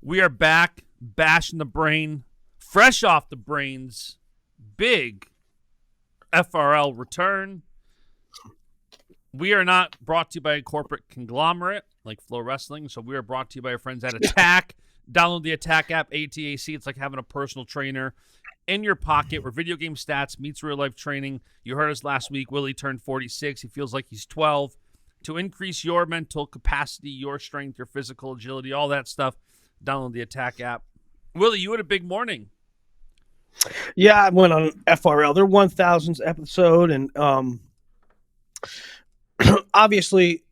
We are back, Basch The Brain, fresh off the brain's big FRL return. We are not brought to you by a corporate conglomerate like FloWrestling, so we are brought to you by our friends at Attack. Download the Attack app, ATAC. It's like having a personal trainer in your pocket where video game stats meets real-life training. You heard us last week. Willie turned 46. He feels like he's 12. To increase your mental capacity, your strength, your physical agility, all that stuff, download the Attack app. Willie, you had a big morning. Yeah, I went on FRL, their 1000th episode, and obviously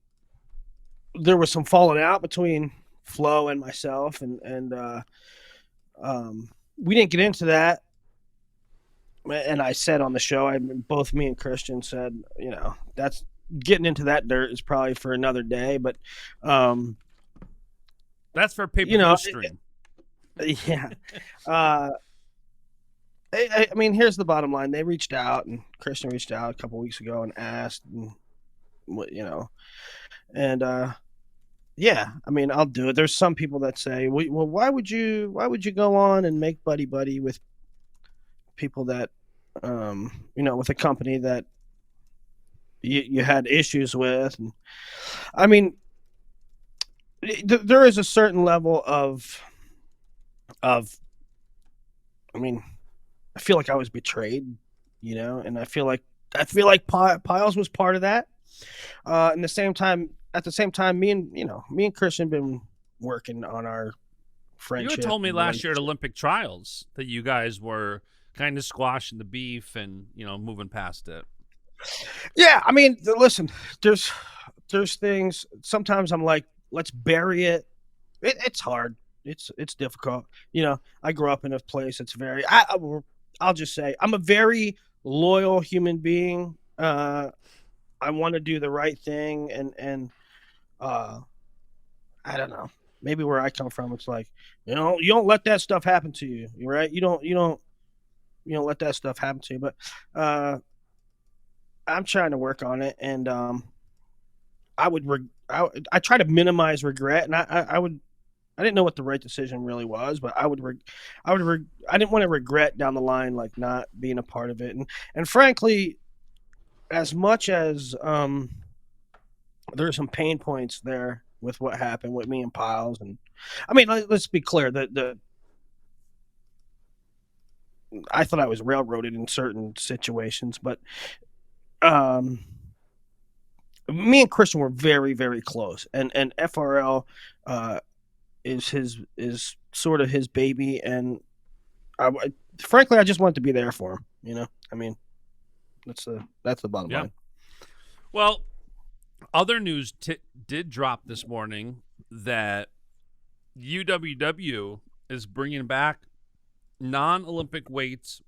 there was some falling out between Flo and myself, and we didn't get into that. And I said on the show, both me and Christian said, that's getting into that dirt is probably for another day, but that's for pay-per-view stream. Yeah. I mean, here's the bottom line. They reached out, and Christian reached out a couple weeks ago and asked, and yeah, I mean, I'll do it. There's some people that say, well, why would you go on and make buddy with people that, with a company that you had issues with? And I mean, there is a certain level of, I mean, I feel like I was betrayed, and I feel like Piles was part of that. At the same time, me and Christian been working on our friendship. You had told me last year at Olympic trials that you guys were kind of squashing the beef and, moving past it. Yeah. I mean, listen, there's things, sometimes I'm like, let's bury it. It's hard. It's difficult. I grew up in a place that's very, I'll just say I'm a very loyal human being. I want to do the right thing. And I don't know, maybe where I come from, it's like, you don't let that stuff happen to you. Right. You don't let that stuff happen to you, but, I'm trying to work on it. And, I try to minimize regret, and I didn't know what the right decision really was, but I didn't want to regret down the line, like not being a part of it. And frankly, as much as there are some pain points there with what happened with me and Piles, and I mean, let's be clear that I thought I was railroaded in certain situations, but me and Christian were very, very close, and FRL is sort of his baby, and frankly, I just wanted to be there for him. I mean, that's the bottom line. Well, other news did drop this morning that UWW is bringing back non-Olympic weights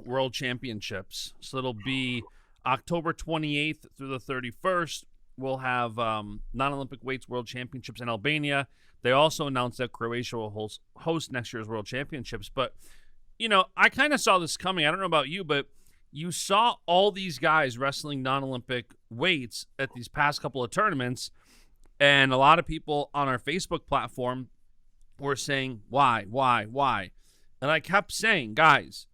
world championships. So it'll be October 28th through the 31st. We'll have non-Olympic weights world championships in Albania. They also announced that Croatia will host next year's world championships. But, I kind of saw this coming. I don't know about you, but you saw all these guys wrestling non-Olympic weights at these past couple of tournaments. And a lot of people on our Facebook platform were saying, why? And I kept saying, guys,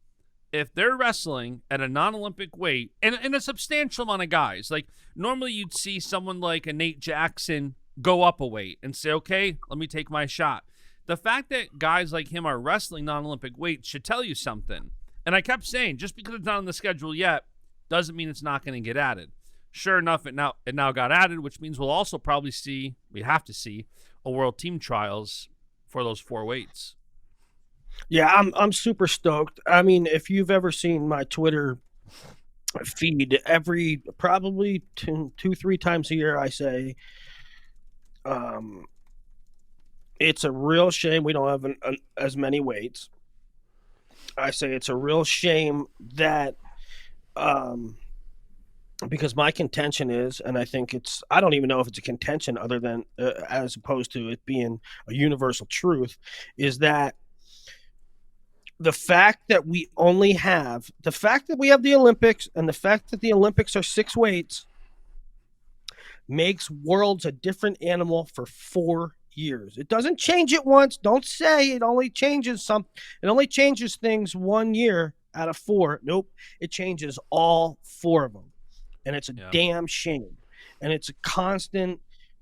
if they're wrestling at a non-Olympic weight, and a substantial amount of guys, like normally you'd see someone like a Nate Jackson go up a weight and say, okay, let me take my shot. The fact that guys like him are wrestling non-Olympic weights should tell you something. And I kept saying, just because it's not on the schedule yet, doesn't mean it's not going to get added. Sure enough, it now got added, which means we'll also probably we have to see a world team trials for those 4 weights. Yeah, I'm super stoked. I mean, if you've ever seen my Twitter feed, probably 2-3 times a year, I say, it's a real shame we don't have as many weights. I say it's a real shame that, because my contention is, and I think I don't even know if it's a contention other than, as opposed to it being a universal truth, is that the fact that we have the Olympics, and the fact that the Olympics are 6 weights, makes Worlds a different animal for 4 years. It doesn't change it once. Don't say it only changes It only changes things 1 year out of 4. Nope. It changes all 4 of them. And it's a damn shame. And it's a constant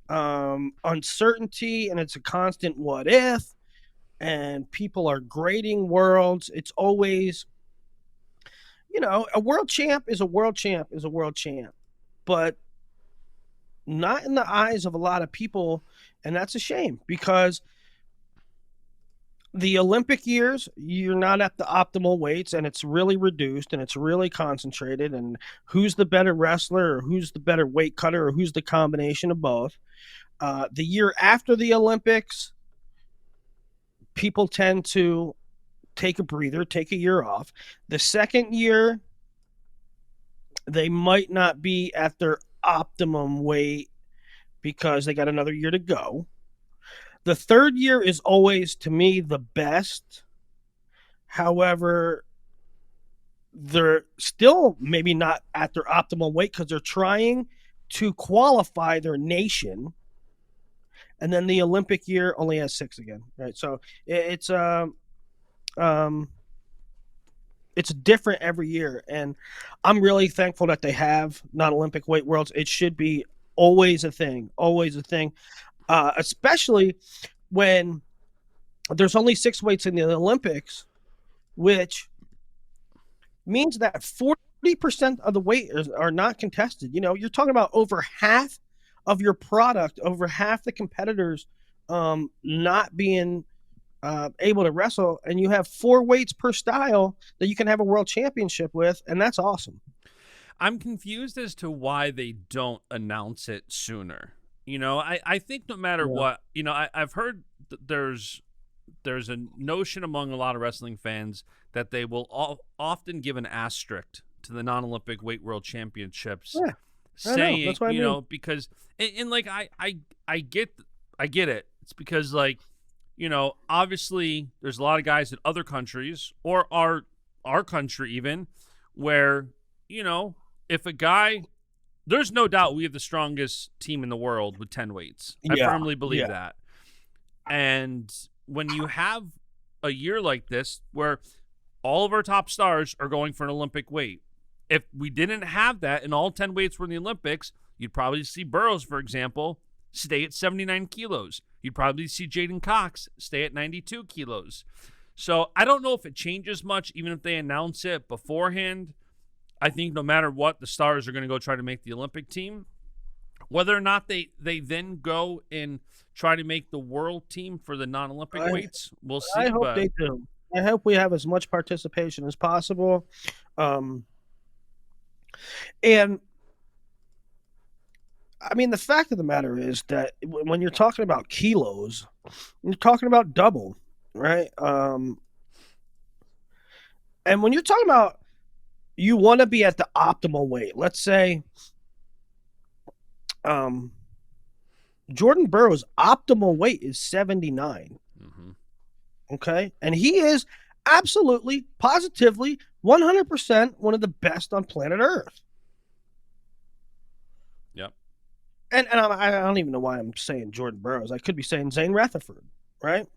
uncertainty, and it's a constant what if, and people are grading worlds. It's always, a world champ is a world champ is a world champ, but not in the eyes of a lot of people. And that's a shame, because the Olympic years, you're not at the optimal weights, and it's really reduced, and it's really concentrated, and who's the better wrestler, or who's the better weight cutter, or who's the combination of both. The year after the Olympics, people tend to take a breather, take a year off. The second year, they might not be at their optimum weight because they got another year to go. The third year is always, to me, the best. However, they're still maybe not at their optimal weight because they're trying to qualify their nation. And then the Olympic year only has 6 again, right? So it's different every year, and I'm really thankful that they have non-Olympic weight worlds. It should be always a thing, especially when there's only 6 weights in the Olympics, which means that 40% of the weight are not contested. You're talking about over half of your product, over half the competitors not being able to wrestle, and you have 4 weights per style that you can have a world championship with, and that's awesome. I'm confused as to why they don't announce it sooner. I think no matter what, I've heard there's a notion among a lot of wrestling fans that they will often give an asterisk to the non-Olympic weight world championships. Yeah. Saying, that's what I mean. because and like I get it. It's because, like, obviously there's a lot of guys in other countries, or our country even, where, if a guy, there's no doubt we have the strongest team in the world with 10 weights. I firmly believe that. And when you have a year like this where all of our top stars are going for an Olympic weight, if we didn't have that and all 10 weights were in the Olympics, you'd probably see Burroughs, for example, stay at 79 kilos. You'd probably see Jaden Cox stay at 92 kilos. So I don't know if it changes much, even if they announce it beforehand. I think no matter what, the stars are going to go try to make the Olympic team. Whether or not they then go and try to make the world team for the non-Olympic weights, we'll see. I hope they do. I hope we have as much participation as possible. And I mean, the fact of the matter is that when you're talking about kilos, you're talking about double, right? And when you're talking about, you want to be at the optimal weight. Let's say Jordan Burroughs' optimal weight is 79. Mm-hmm. Okay? And he is absolutely, positively, 100% one of the best on planet Earth. Yep. And I don't even know why I'm saying Jordan Burroughs. I could be saying Zane Rutherford, right?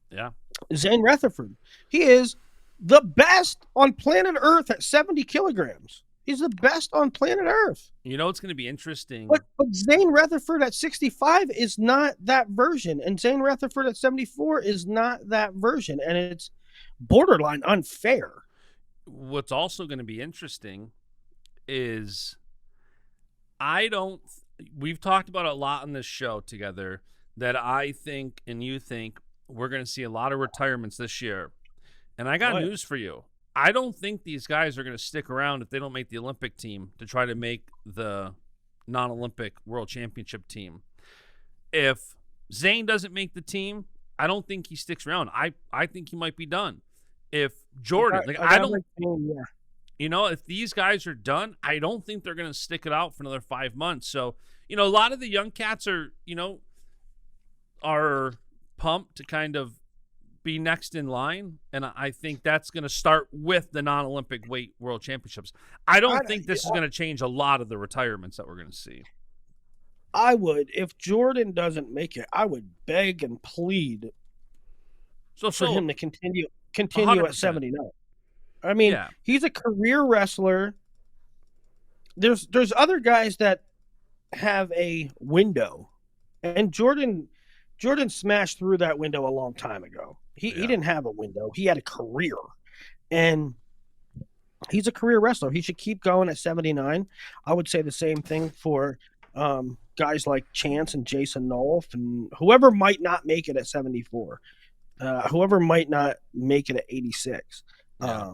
Yeah. Zane Rutherford. He is the best on planet Earth at 70 kilograms. He's the best on planet Earth. It's going to be interesting. But Zane Rutherford at 65 is not that version. And Zane Rutherford at 74 is not that version. And it's borderline unfair. What's also going to be interesting is we've talked about a lot on this show together that I think and you think we're going to see a lot of retirements this year. And I got news for you. I don't think these guys are going to stick around if they don't make the Olympic team to try to make the non-Olympic world championship team. If Zane doesn't make the team, I don't think he sticks around. I think he might be done. If Jordan, if these guys are done, I don't think they're going to stick it out for another 5 months. So, a lot of the young cats are pumped to kind of be next in line, and I think that's going to start with the non-Olympic weight world championships. I don't think this is going to change a lot of the retirements that we're going to see. I would, if Jordan doesn't make it, I would beg and plead for him to continue 100%. at 79. I mean, Yeah. he's a career wrestler. There's other guys that have a window, and Jordan smashed through that window a long time ago. He didn't have a window. He had a career, and he's a career wrestler. He should keep going at 79. I would say the same thing for guys like Chance and Jason Nolf and whoever might not make it at 74. Whoever might not make it at 86. Yeah.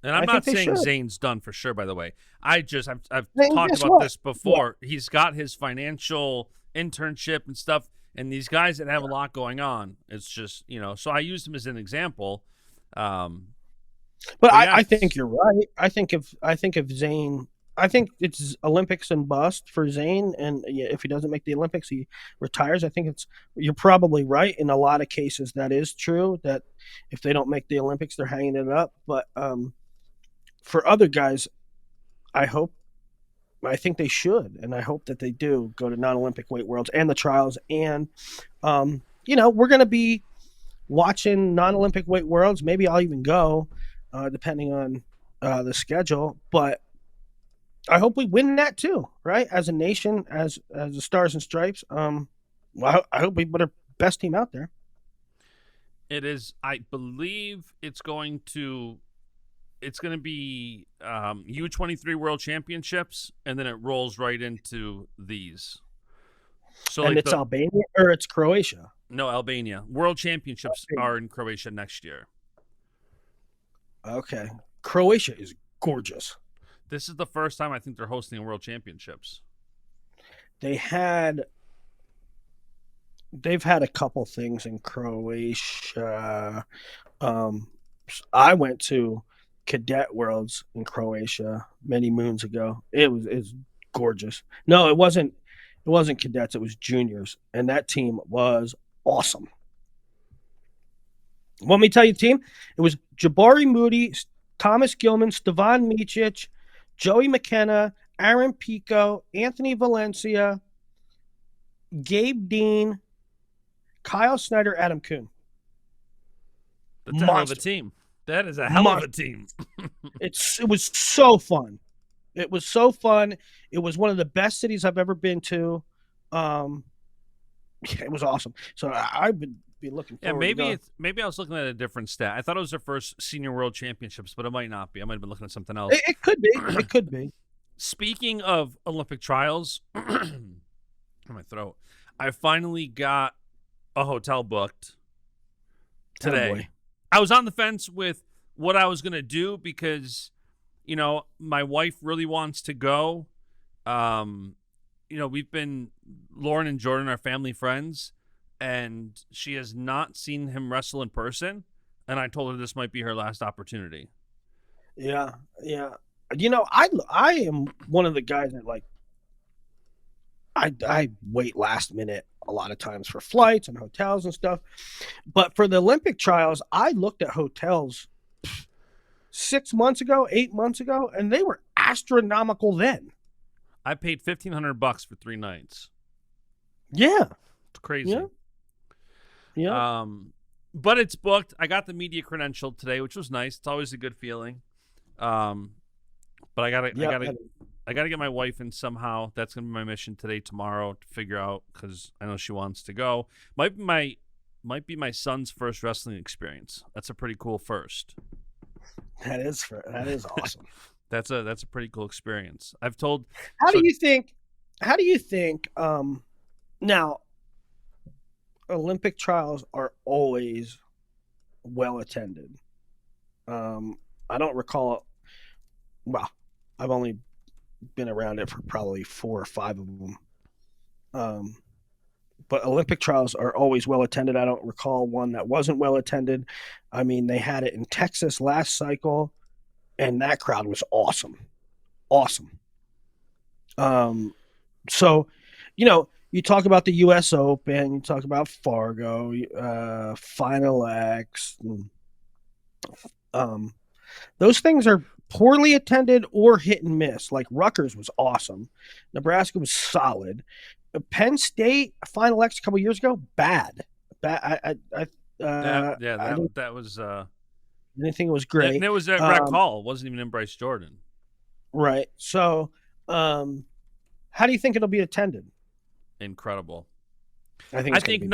And I'm not saying Zane's done for sure, by the way. I've talked about this before. Yeah. He's got his financial internship and stuff, and these guys that have a lot going on, it's just, so I used him as an example. But I think you're right. I think if Zane, I think it's Olympics and bust for Zane, and if he doesn't make the Olympics, he retires. I think you're probably right. In a lot of cases, that is true, that if they don't make the Olympics, they're hanging it up. But for other guys, I think they should, and I hope that they do go to non-Olympic weight worlds and the trials. And, we're going to be watching non-Olympic weight worlds. Maybe I'll even go, depending on the schedule. But I hope we win that too, right? As a nation, as the Stars and Stripes. I hope we put our best team out there. It is, I believe it's going to be U23 World Championships, and then it rolls right into these. So, and it's Albania or it's Croatia? No, Albania. World Championships are in Croatia next year. Okay. Croatia is gorgeous. This is the first time I think they're hosting World Championships. They've had a couple things in Croatia. I went to Cadet Worlds in Croatia many moons ago. It was gorgeous. No, it wasn't cadets, it was juniors, and that team was awesome. Want me to tell you the team? It was Jabari Moody, Thomas Gilman, Stevan Micic, Joey McKenna, Aaron Pico, Anthony Valencia, Gabe Dean, Kyle Snyder, Adam Kuhn. That's a hell of a team. That is a hell of a team. It was so fun. It was so fun. It was one of the best cities I've ever been to. It was awesome. So I would be looking forward. Yeah, maybe I was looking at a different stat. I thought it was their first senior world championships, but it might not be. I might have been looking at something else. It could be. It could be. Speaking of Olympic trials, in my throat, I finally got a hotel booked today. Oh, I was on the fence with what I was going to do because, my wife really wants to go. We've been, Lauren and Jordan are family friends, and she has not seen him wrestle in person. And I told her this might be her last opportunity. Yeah. Yeah. I am one of the guys that I wait last minute a lot of times for flights and hotels and stuff. But for the Olympic trials, I looked at hotels 6 months ago, 8 months ago, and they were astronomical then. I paid $1,500 for 3 nights. Yeah. It's crazy. Yeah. Yeah. But it's booked. I got the media credential today, which was nice. It's always a good feeling. But I gotta get my wife in somehow. That's gonna be my mission today, tomorrow, to figure out, because I know she wants to go. Might be my son's first wrestling experience. That's a pretty cool first. That is awesome. That's a pretty cool experience. I've told. How do you think? Now, Olympic trials are always well attended. I don't recall. Well, I've only been around it for probably 4 or 5 of them. But Olympic trials are always well attended. I don't recall one that wasn't well attended. I mean, they had it in Texas last cycle, and that crowd was awesome. Awesome. So, you talk about the U.S. Open, you talk about Fargo, Final X. Those things are poorly attended or hit and miss. Like Rutgers was awesome. Nebraska was solid. Penn State Final X a couple years ago, bad. I that was didn't think it was great. And it was at Rec Hall. It wasn't even in Bryce Jordan. Right. So, how do you think it'll be attended? Incredible. I think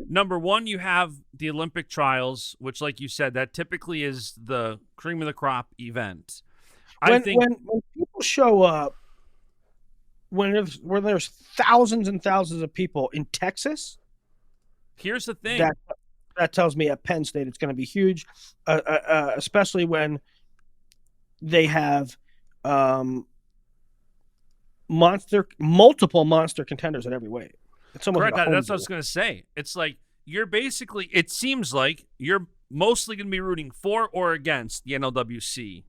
number one, you have the Olympic trials, which, like you said, that typically is the cream of the crop event. When people show up, when there's thousands and thousands of people in Texas, here's the thing. That tells me at Penn State it's going to be huge, especially when they have multiple monster contenders at every weight. It's almost correct. Like that's what I was going to say. It's like it seems like you're mostly going to be rooting for or against the NLWC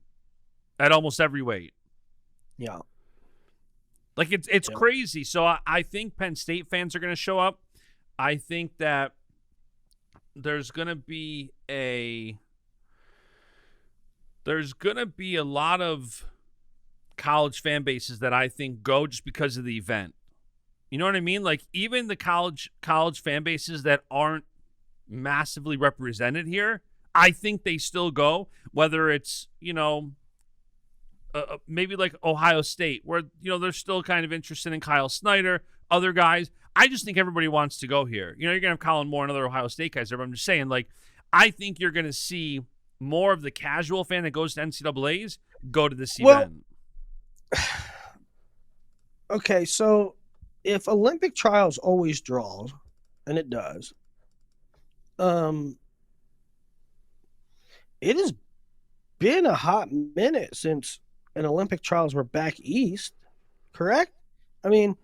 at almost every weight. Yeah. Like it's crazy. So I think Penn State fans are going to show up. I think that there's going to be a lot of college fan bases that I think go just because of the event. You know what I mean? Like even the college fan bases that aren't massively represented here, I think they still go, whether it's, maybe like Ohio State, where, they're still kind of interested in Kyle Snyder, other guys. I just think everybody wants to go here. You're going to have Colin Moore and other Ohio State guys there, but I'm just saying, like, I think you're going to see more of the casual fan that goes to NCAAs go to this event. Okay, so if Olympic trials always draws, and it does, it has been a hot minute since an Olympic trials were back east, correct? I mean,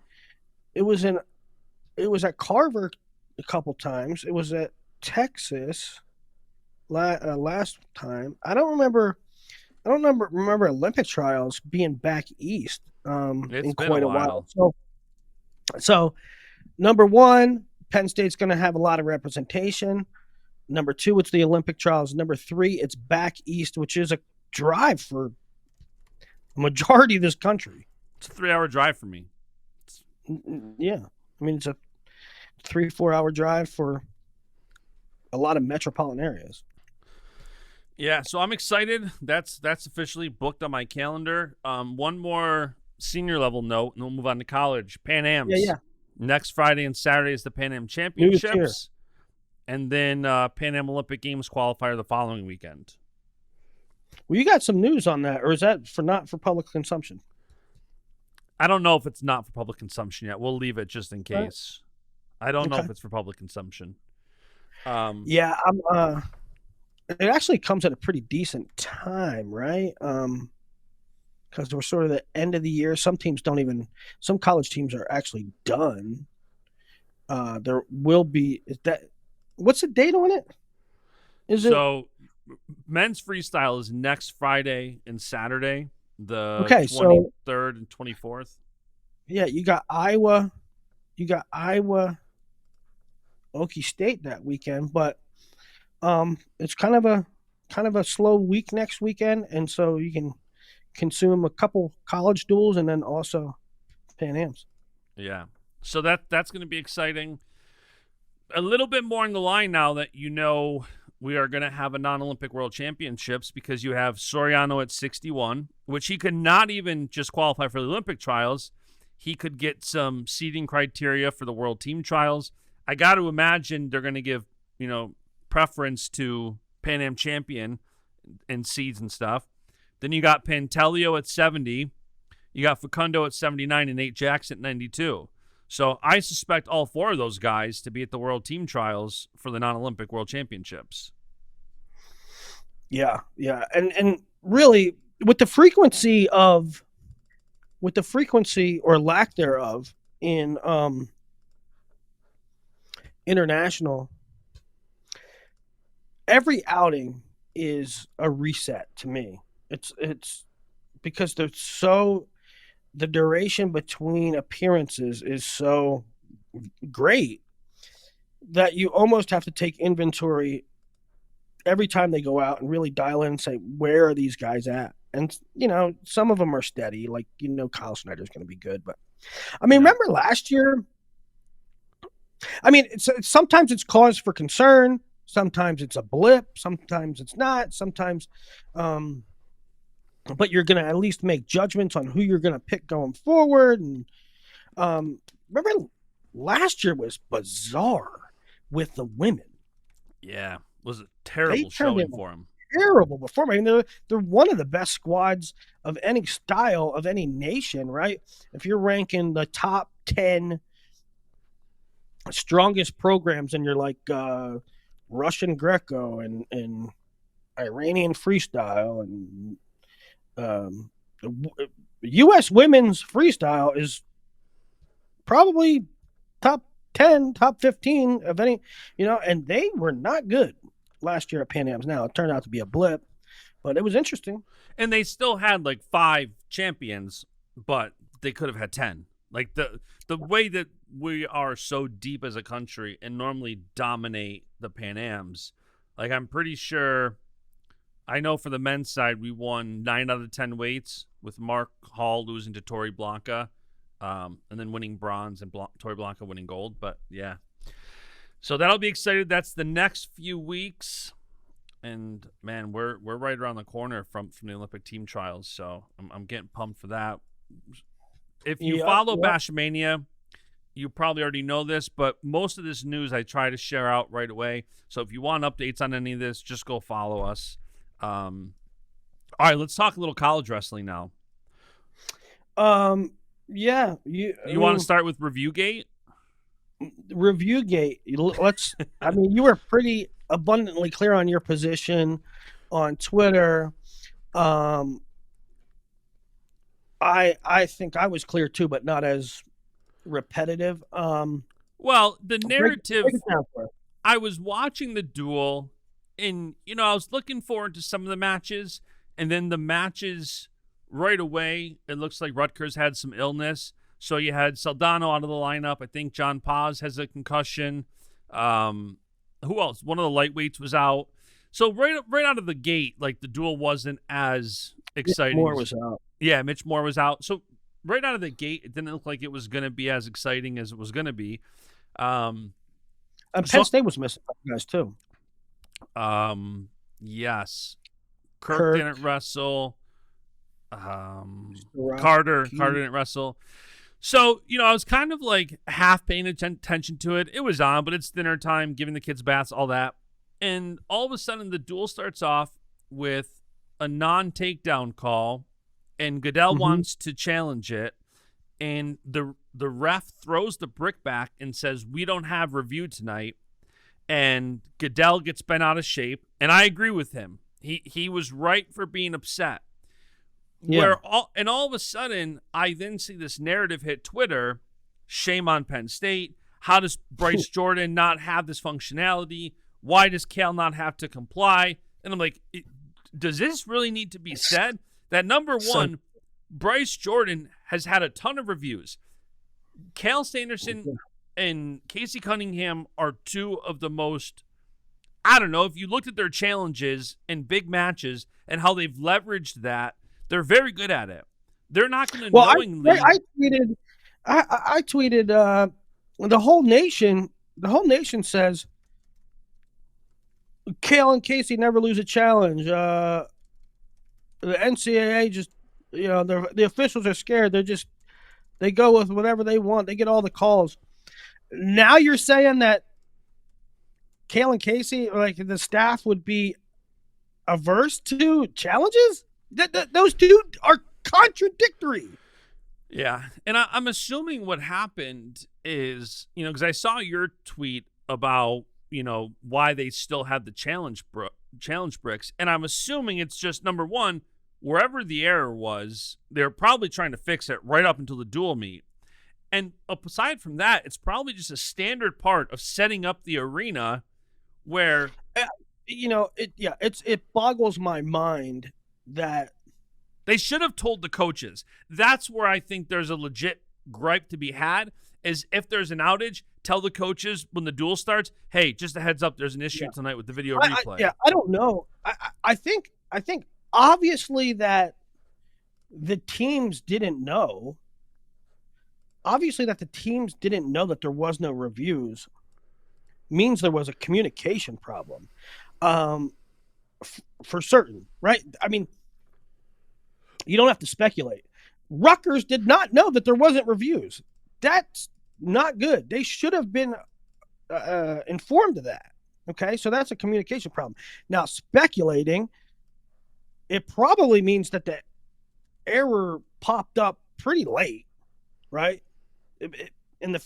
it was at Carver a couple times. It was at Texas last time. I don't remember Olympic trials being back east in quite a while. So number one, Penn State's going to have a lot of representation. Number two, it's the Olympic trials. Number three, it's back east, which is a drive for a majority of this country. It's a 3-hour drive for me. Yeah. I mean, it's a 3-4 hour drive for a lot of metropolitan areas. Yeah, so I'm excited. That's officially booked on my calendar. One more senior level note, and we'll move on to college. Pan Ams. Yeah. Next Friday and Saturday is the Pan Am Championships. And then Pan Am Olympic Games qualifier the following weekend. Well, you got some news on that, or is that not for public consumption? I don't know if it's not for public consumption yet. We'll leave it just in case. I don't know if it's for public consumption. Yeah, it actually comes at a pretty decent time, right? Because we're sort of the end of the year. Some college teams are actually done. There will be, what's the date on it? Men's freestyle is next Friday and Saturday, the 23rd and 24th. Yeah, you got Iowa, Okie State that weekend, but it's kind of a slow week next weekend, and so you can consume a couple college duels and then also Pan Ams. Yeah, so that's going to be exciting. A little bit more in the line now that we are going to have a non-Olympic World Championships, because you have Soriano at 61, which he could not even just qualify for the Olympic trials. He could get some seeding criteria for the World Team Trials. I got to imagine they're going to give, preference to Pan Am champion and seeds and stuff. Then you got Pantelio at 70. You got Facundo at 79 and Nate Jackson at 92. So I suspect all four of those guys to be at the World Team Trials for the non-Olympic World Championships. Yeah. And really, with the frequency or lack thereof in international, every outing is a reset to me. It's because the duration between appearances is so great that you almost have to take inventory every time they go out and really dial in and say, where are these guys at? And, some of them are steady. Like, Kyle Snyder's going to be good. But, I mean, remember last year? I mean, sometimes it's cause for concern. Sometimes it's a blip. Sometimes it's not. Sometimes, but you're going to at least make judgments on who you're going to pick going forward. And remember, last year was bizarre with the women. Yeah, it was a terrible showing for them. Terrible performance. I mean, they're one of the best squads of any style of any nation, right? If you're ranking the top 10 strongest programs and you're like Russian Greco and Iranian freestyle and U.S. women's freestyle is probably top 10, top 15 of any, and they were not good last year at Pan Am's. Now, it turned out to be a blip, but it was interesting. And they still had like 5 champions, but they could have had 10. Like the way that we are so deep as a country and normally dominate the Pan Am's, like I'm pretty sure, I know for the men's side, we won 9 out of 10 weights with Mark Hall losing to Tori Blanca, and then winning bronze and Tori Blanca winning gold. But yeah. So that'll be exciting. That's the next few weeks, and man, we're right around the corner from the Olympic team trials. So I'm getting pumped for that. If you follow Baschamania, you probably already know this, but most of this news I try to share out right away. So if you want updates on any of this, just go follow us. All right, let's talk a little college wrestling now. Yeah, you want to start with ReviewGate? ReviewGate. Let's. I mean, you were pretty abundantly clear on your position on Twitter. I think I was clear too, but not as repetitive. Well, the narrative. I was watching the duel, and I was looking forward to some of the matches, and then the matches right away. It looks like Rutgers had some illness. So you had Saldano out of the lineup. I think John Paz has a concussion. Who else? One of the lightweights was out. So right out of the gate, like the duel wasn't as exciting. Mitch Moore was out. Yeah, Mitch Moore was out. So right out of the gate, it didn't look like it was going to be as exciting as it was going to be. And Penn State was missing guys too. Yes. Kirk didn't wrestle. Carter didn't wrestle. So, I was kind of like half paying attention to it. It was on, but it's dinner time, giving the kids baths, all that. And all of a sudden, the duel starts off with a non-takedown call, and Goodell wants to challenge it. And the ref throws the brick back and says, "We don't have review tonight." And Goodell gets bent out of shape. And I agree with him. He was right for being upset. Yeah. All of a sudden, I then see this narrative hit Twitter. Shame on Penn State. How does Bryce Jordan not have this functionality? Why does Cale not have to comply? And I'm like, does this really need to be said? That number one, Bryce Jordan has had a ton of reviews. Cale Sanderson and Casey Cunningham are 2 of the most, I don't know, if you looked at their challenges in big matches and how they've leveraged that, they're very good at it. They're not going to knowingly. I tweeted the whole nation says Cale and Casey never lose a challenge. The NCAA just, the officials are scared. They go with whatever they want. They get all the calls. Now you're saying that Cale and Casey, like the staff, would be averse to challenges? Those two are contradictory. Yeah, and I'm assuming what happened is, because I saw your tweet about, why they still had the challenge bricks, and I'm assuming it's just, number one, wherever the error was, they're probably trying to fix it right up until the dual meet. And aside from that, it's probably just a standard part of setting up the arena where... it boggles my mind that they should have told the coaches. That's where I think there's a legit gripe to be had, is if there's an outage, tell the coaches when the duel starts, hey, just a heads up, there's an issue tonight with the video replay. I don't know. I think obviously that the teams didn't know. Obviously, that the teams didn't know that there was no reviews means there was a communication problem, for certain, right? I mean, you don't have to speculate. Rutgers did not know that there wasn't reviews. That's not good. They should have been informed of that. Okay, so that's a communication problem. Now, speculating, it probably means that the error popped up pretty late, right? And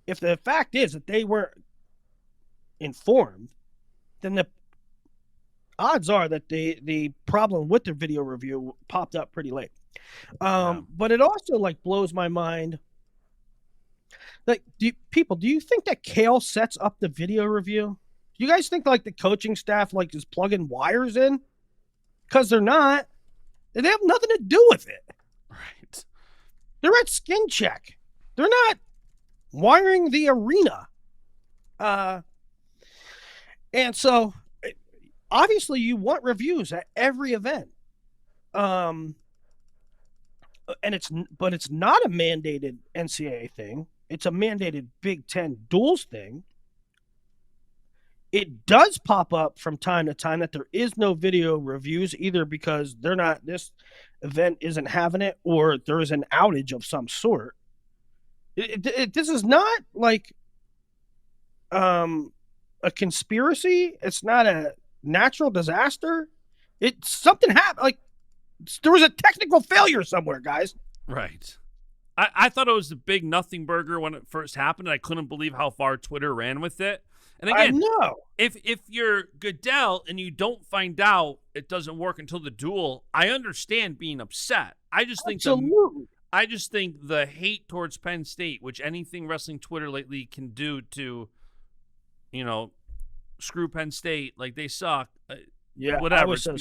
if the fact is that they weren't informed, then the odds are that the problem with the video review popped up pretty late. But it also like blows my mind. Like, do you think that Kale sets up the video review? Do you guys think like the coaching staff like is plugging wires in? Because they're not. They have nothing to do with it. Right. They're at skin check. They're not wiring the arena. And so obviously you want reviews at every event. And it's not a mandated NCAA thing. It's a mandated Big Ten duels thing. It does pop up from time to time that there is no video reviews, either because this event isn't having it, or there is an outage of some sort. This is not like a conspiracy. It's not a natural disaster. It's something happened. Like, there was a technical failure somewhere, guys. Right. I thought it was a big nothing burger when it first happened, and I couldn't believe how far Twitter ran with it. And again, I know. If you're Goodell and you don't find out it doesn't work until the duel, I understand being upset. I just think the hate towards Penn State, which anything wrestling Twitter lately can do to, screw Penn State, like they suck. Yeah, whatever. I was so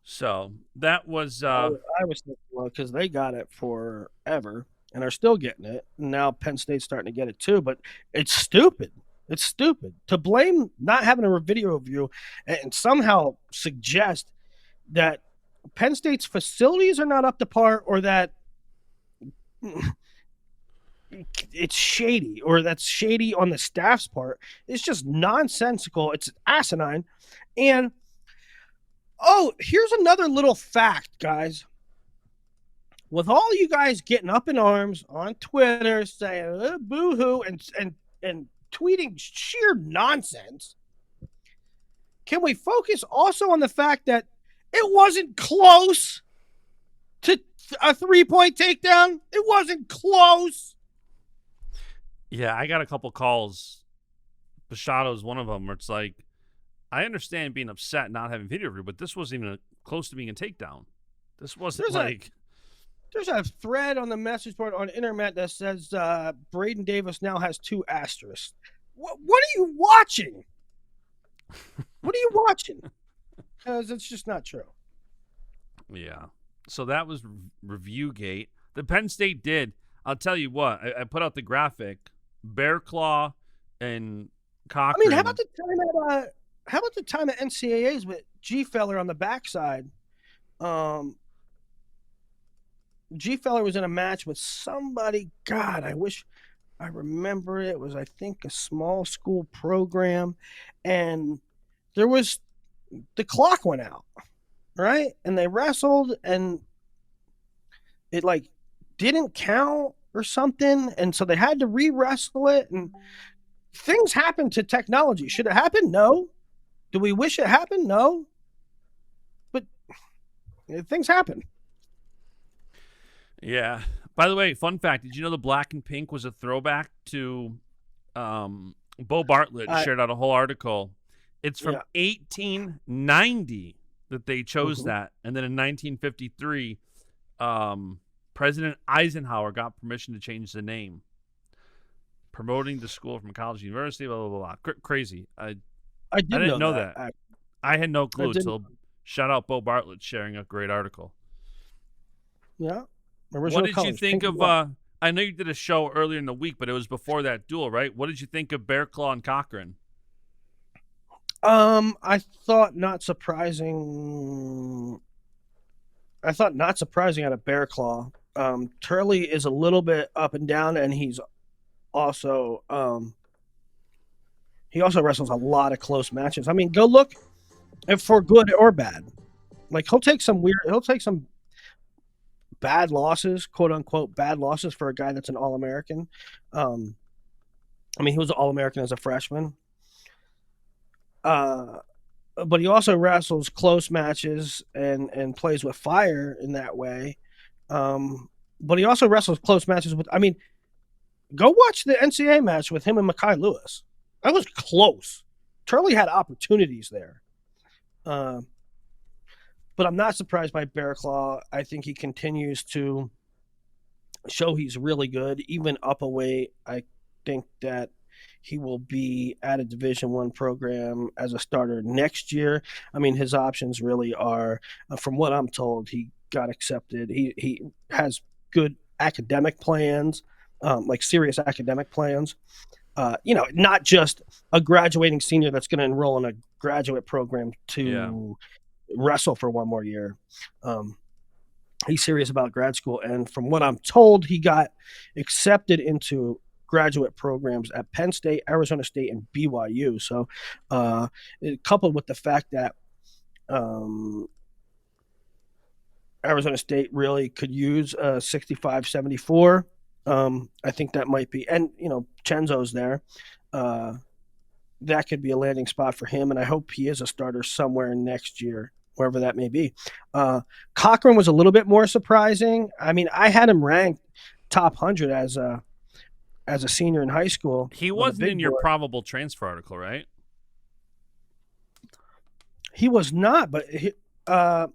So that was. I was because they got it forever and are still getting it. And now Penn State's starting to get it too. But it's stupid. It's stupid to blame not having a video review and somehow suggest that Penn State's facilities are not up to par, or that it's shady, or that's shady on the staff's part. It's just nonsensical. It's asinine. And here's another little fact, guys. With all you guys getting up in arms on Twitter saying boo-hoo and tweeting sheer nonsense, can we focus also on the fact that it wasn't close to a 3-point takedown? It wasn't close. Yeah, I got a couple calls. Bashato's one of them, where it's like, I understand being upset not having video review, but this wasn't even close to being a takedown. This wasn't There's a thread on the message board on internet that says Braden Davis now has 2 asterisks. What are you watching? What are you watching? Because it's just not true. Yeah. So that was ReviewGate. The Penn State did. I'll tell you what. I put out the graphic. Bear Claw and Cochran. I mean, how about the time at NCAAs with G Feller on the backside? G Feller was in a match with somebody. God, I wish I remember it. It was, I think, a small school program, and the clock went out, right? And they wrestled, and it like didn't count or something, and so they had to re-wrestle it, and things happen to technology. Should it happen? No. Do we wish it happened? No. But things happen. Yeah. By the way, fun fact, did you know the black and pink was a throwback to Bo Bartlett shared out a whole article. It's from 1890 that they chose that. And then in 1953, President Eisenhower got permission to change the name. Promoting the school from college to university, blah, blah, blah, blah. Crazy. I didn't know that. I had no clue. So shout out Bo Bartlett sharing a great article. Yeah. What did you think of I know you did a show earlier in the week, but it was before that duel, right? What did you think of Bear Claw and Cochran? I thought, not surprising, I thought not surprising out of Bear Claw. Turley is a little bit up and down, and he's also he also wrestles a lot of close matches. I mean, go look if for good or bad. Like he'll take some bad losses, quote unquote bad losses for a guy that's an All-American. I mean, he was an All-American as a freshman. But he also wrestles close matches and plays with fire in that way. But he also wrestles close matches with. I mean, go watch the NCAA match with him and Mekhi Lewis. That was close. Turley had opportunities there. But I'm not surprised by Bear Claw. I think he continues to show he's really good, even up a weight. I think that he will be at a Division I program as a starter next year. I mean, his options really are, from what I'm told, he got accepted. He has good academic plans, like serious academic plans. Not just a graduating senior that's going to enroll in a graduate program to wrestle for one more year. He's serious about grad school, and from what I'm told, he got accepted into graduate programs at Penn State, Arizona State, and BYU. So, coupled with the fact that Arizona State really could use a 65-74, I think that might be, and Chenzo's there. That could be a landing spot for him, and I hope he is a starter somewhere next year, wherever that may be. Cochran was a little bit more surprising. I mean, I had him ranked top 100 as a senior in high school. He wasn't in your probable transfer article, right? He was not, but I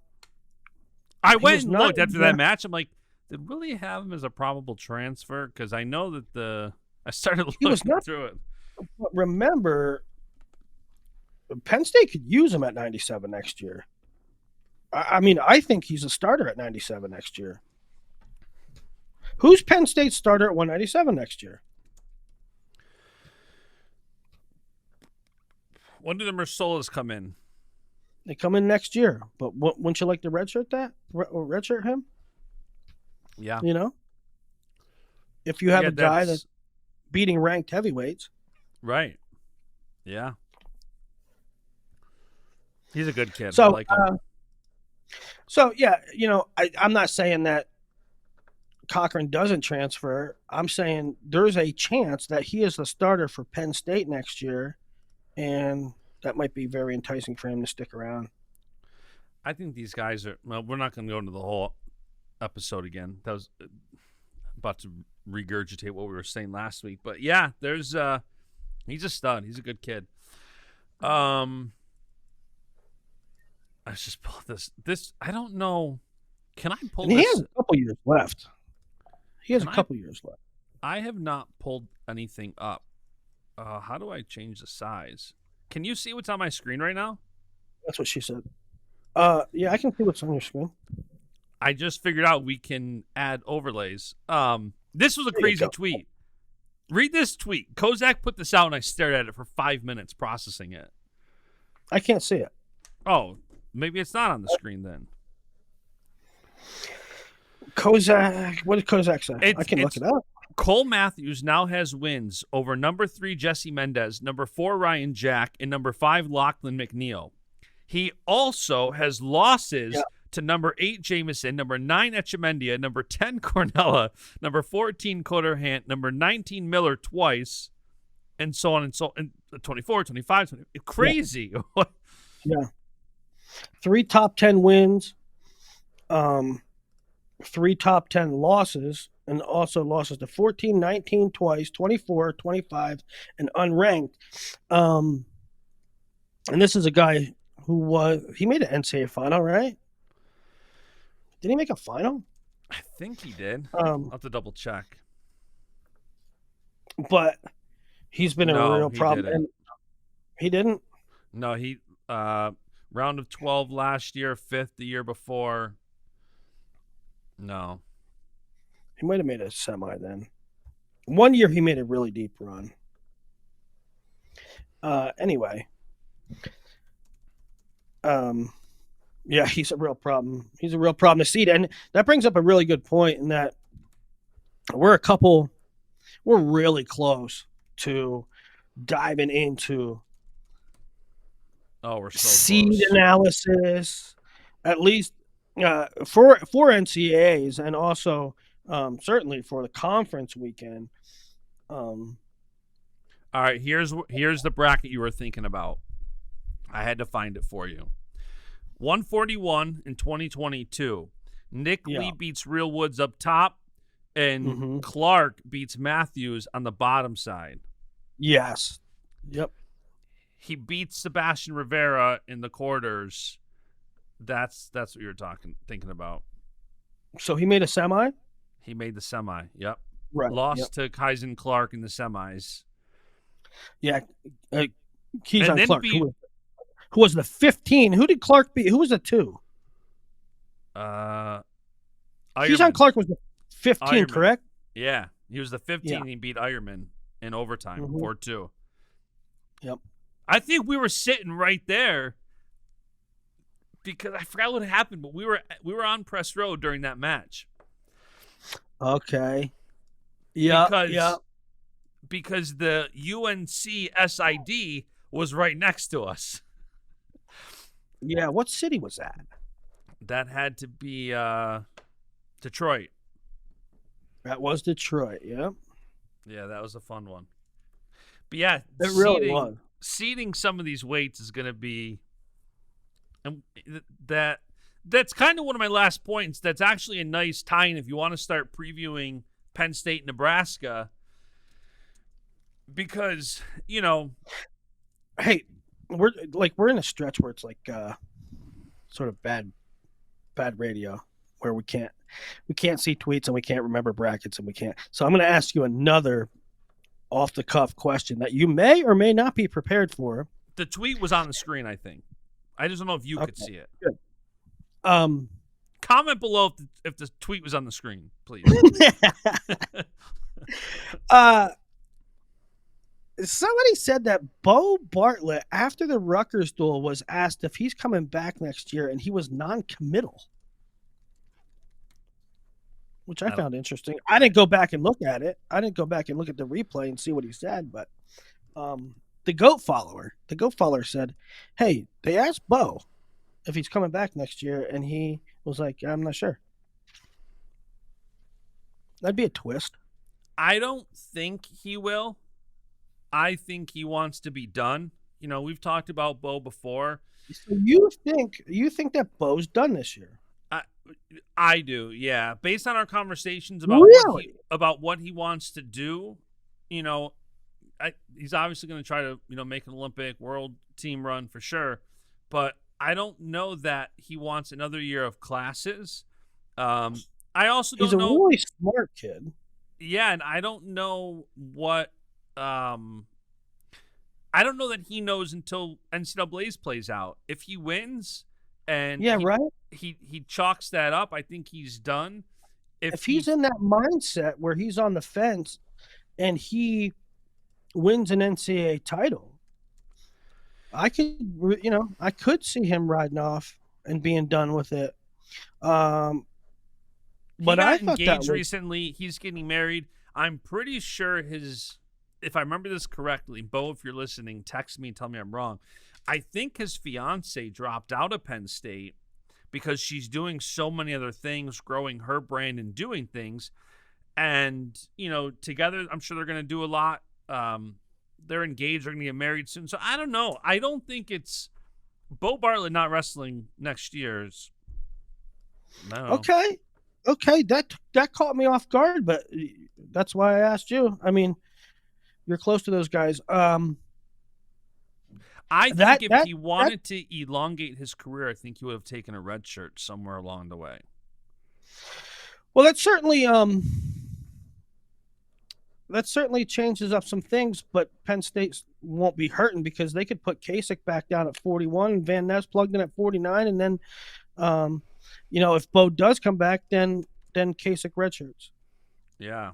went and looked after that match. I'm like, did Willie have him as a probable transfer? Because I know that I started looking through it. But remember, Penn State could use him at 97 next year. I mean, I think he's a starter at 97 next year. Who's Penn State's starter at 197 next year? When do the Mersolas come in? They come in next year. But wouldn't you like to redshirt that? Or redshirt him? Yeah. If you have a guy that's beating ranked heavyweights. Right. Yeah. He's a good kid. So, I like him. I'm not saying that Cochran doesn't transfer. I'm saying there's a chance that he is the starter for Penn State next year, and that might be very enticing for him to stick around. I think these guys are. Well, we're not going to go into the whole episode again. That was about to regurgitate what we were saying last week, but yeah, there's he's a stud. He's a good kid. I just pulled this. I don't know. Can I pull this? He has a couple years left. Years left. I have not pulled anything up. How do I change the size? Can you see what's on my screen right now? That's what she said. Yeah, I can see what's on your screen. I just figured out we can add overlays. This was a crazy tweet. Read this tweet. Kozak put this out, and I stared at it for 5 minutes processing it. I can't see it. Oh, maybe it's not on the screen then. Kozak. What did Kozak say? I can look it up. Cole Matthews now has wins over number 3 Jesse Mendez, number 4 Ryan Jack, and number 5 Lachlan McNeil. He also has losses to number 8 Jameson, number 9 Echemendia, number 10 Cornella, number 14 Coderhant, number 19 Miller twice, and so on and so on. 24, 25, 20. Crazy. Yeah. 3 top 10 wins, 3 top 10 losses, and also losses to 14, 19 twice, 24, 25, and unranked. And this is a guy who he made an NCAA final, right? Did he make a final? I think he did. I'll have to double check. But he's been a real problem. Didn't. He didn't? No, he round of 12 last year, 5th the year before. No. He might have made a semi then. One year he made a really deep run. Anyway. Yeah, he's a real problem. He's a real problem to seed. And that brings up a really good point in that we're really close to diving into We're so seed close. analysis, at least for NCAAs, and also certainly for the conference weekend. All right, here's the bracket you were thinking about. I had to find it for you. 141 in 2022. Nick Lee beats Real Woods up top, and Clark beats Matthews on the bottom side. Yes. Yep. He beats Sebastian Rivera in the quarters. That's what you're thinking about. So he made a semi? He made the semi. Yep. Right. Lost to Kaizen Clark in the semis. Yeah. Keyshawn Clark. Who was the 15? Who did Clark beat? Who was the 2? Keyshawn Clark was the 15, Ironman. Correct? Yeah. He was the 15. Yeah. He beat Ironman in overtime, 4-2. Yep. I think we were sitting right there because I forgot what happened, but we were on press row during that match. Okay. Yeah. Because the UNC SID was right next to us. Yeah, what city was that? That had to be Detroit. That was Detroit, yeah. Yeah, that was a fun one. But yeah, it really was. Seeding some of these weights is going to be that's kind of one of my last points. That's actually a nice tie-in if you want to start previewing Penn State, Nebraska, because hey, we're in a stretch where it's like sort of bad radio where we can't see tweets and we can't remember brackets and we can't. So I'm going to ask you another off the cuff question that you may or may not be prepared for. The tweet was on the screen, I think. I just don't know if you could see it. Good. Comment below if the tweet was on the screen, please. Somebody said that Bo Bartlett, after the Rutgers duel, was asked if he's coming back next year, and he was non-committal, which I found interesting. I didn't go back and look at it. I didn't go back and look at the replay and see what he said, but the goat follower said, hey, they asked Bo if he's coming back next year, and he was like, I'm not sure. That'd be a twist. I don't think he will. I think he wants to be done. We've talked about Bo before. So you think that Bo's done this year? I do, yeah. Based on our conversations about what he wants to do, he's obviously going to try to make an Olympic world team run for sure, but I don't know that he wants another year of classes. I also don't know. He's a really smart kid. Yeah, and I don't know what. I don't know that he knows until NCAA's plays out. If he wins and he chalks that up, I think he's done. If he's in that mindset where he's on the fence and he wins an NCAA title, I could see him riding off and being done with it. But I thought engaged recently. He's getting married. I'm pretty sure if I remember this correctly, Bo, if you're listening, text me and tell me I'm wrong. I think his fiance dropped out of Penn State because she's doing so many other things, growing her brand and doing things. And, together, I'm sure they're going to do a lot. They're engaged. They're going to get married soon. So I don't know. I don't think it's Bo Bartlett not wrestling next year. No. Okay. That caught me off guard, but that's why I asked you. I mean, you're close to those guys. I think if he wanted to elongate his career, I think he would have taken a red shirt somewhere along the way. Well, that certainly changes up some things, but Penn State won't be hurting because they could put Kasich back down at 41 and Van Ness plugged in at 49, and then, if Bo does come back, then Kasich redshirts. Yeah.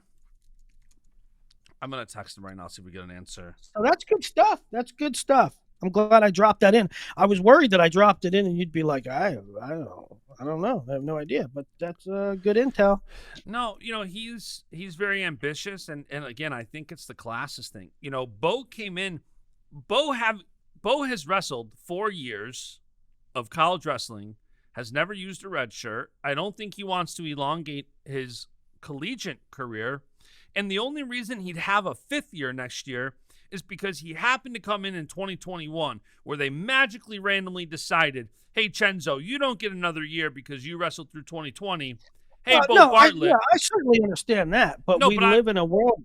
I'm going to text him right now, see if we get an answer. So that's good stuff. I'm glad I dropped that in. I was worried that I dropped it in and you'd be like, I don't know. I have no idea, but that's good intel. No, he's very ambitious, and again, I think it's the classes thing. Bo came in. Bo has wrestled 4 years of college wrestling, has never used a red shirt. I don't think he wants to elongate his collegiate career, and the only reason he'd have a 5th year next year is because he happened to come in 2021, where they magically randomly decided, hey, Chenzo, you don't get another year because you wrestled through 2020. Hey, Bo Bartlett. I certainly understand that, but we live in a world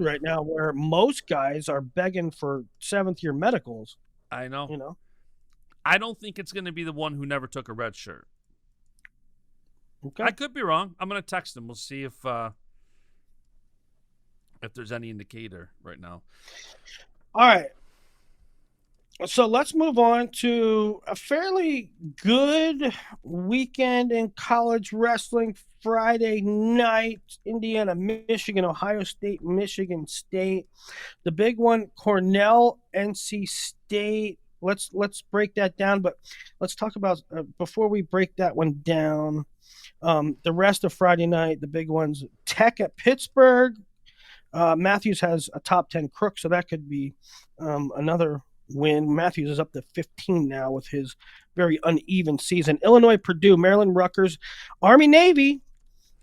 right now where most guys are begging for 7th year medicals. I know. I don't think it's going to be the one who never took a red shirt. Okay. I could be wrong. I'm going to text him. We'll see if there's any indicator right now. All right. So let's move on to a fairly good weekend in college wrestling. Friday night, Indiana, Michigan, Ohio State, Michigan State. The big one, Cornell, NC State. Let's break that down, but let's talk about before we break that one down. The rest of Friday night, the big ones, Tech at Pittsburgh. Matthews has a top 10 crook, so that could be another win. Matthews is up to 15 now with his very uneven season. Illinois, Purdue, Maryland, Rutgers, Army, Navy,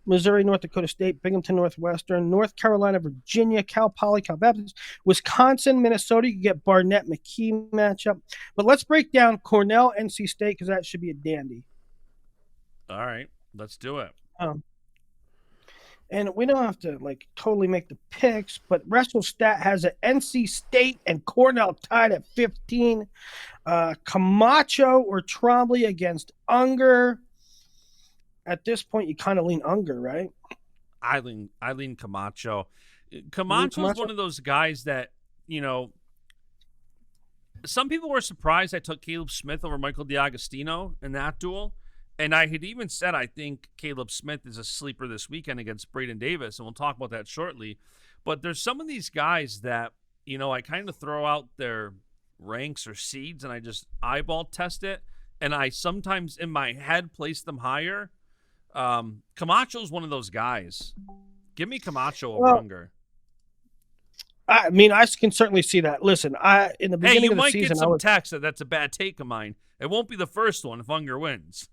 Missouri, North Dakota State, Binghamton, Northwestern, North Carolina, Virginia, Cal Poly, Cal Baptist, Wisconsin, Minnesota. You can get Barnett McKee matchup. But let's break down Cornell, NC State, because that should be a dandy. All right, let's do it. And we don't have to totally make the picks, but WrestleStat has an NC State and Cornell tied at 15. Camacho or Trombley against Unger. At this point, you kind of lean Unger, right? I lean Camacho. Camacho is one of those guys that, some people were surprised I took Caleb Smith over Michael D'Agostino in that duel. And I had even said I think Caleb Smith is a sleeper this weekend against Braden Davis, and we'll talk about that shortly. But there's some of these guys that, I kind of throw out their ranks or seeds, and I just eyeball test it, and I sometimes in my head place them higher. Camacho is one of those guys. Give me Camacho over Unger. I mean, I can certainly see that. Listen, in the beginning of the season, you might get some text that's a bad take of mine. It won't be the first one if Unger wins.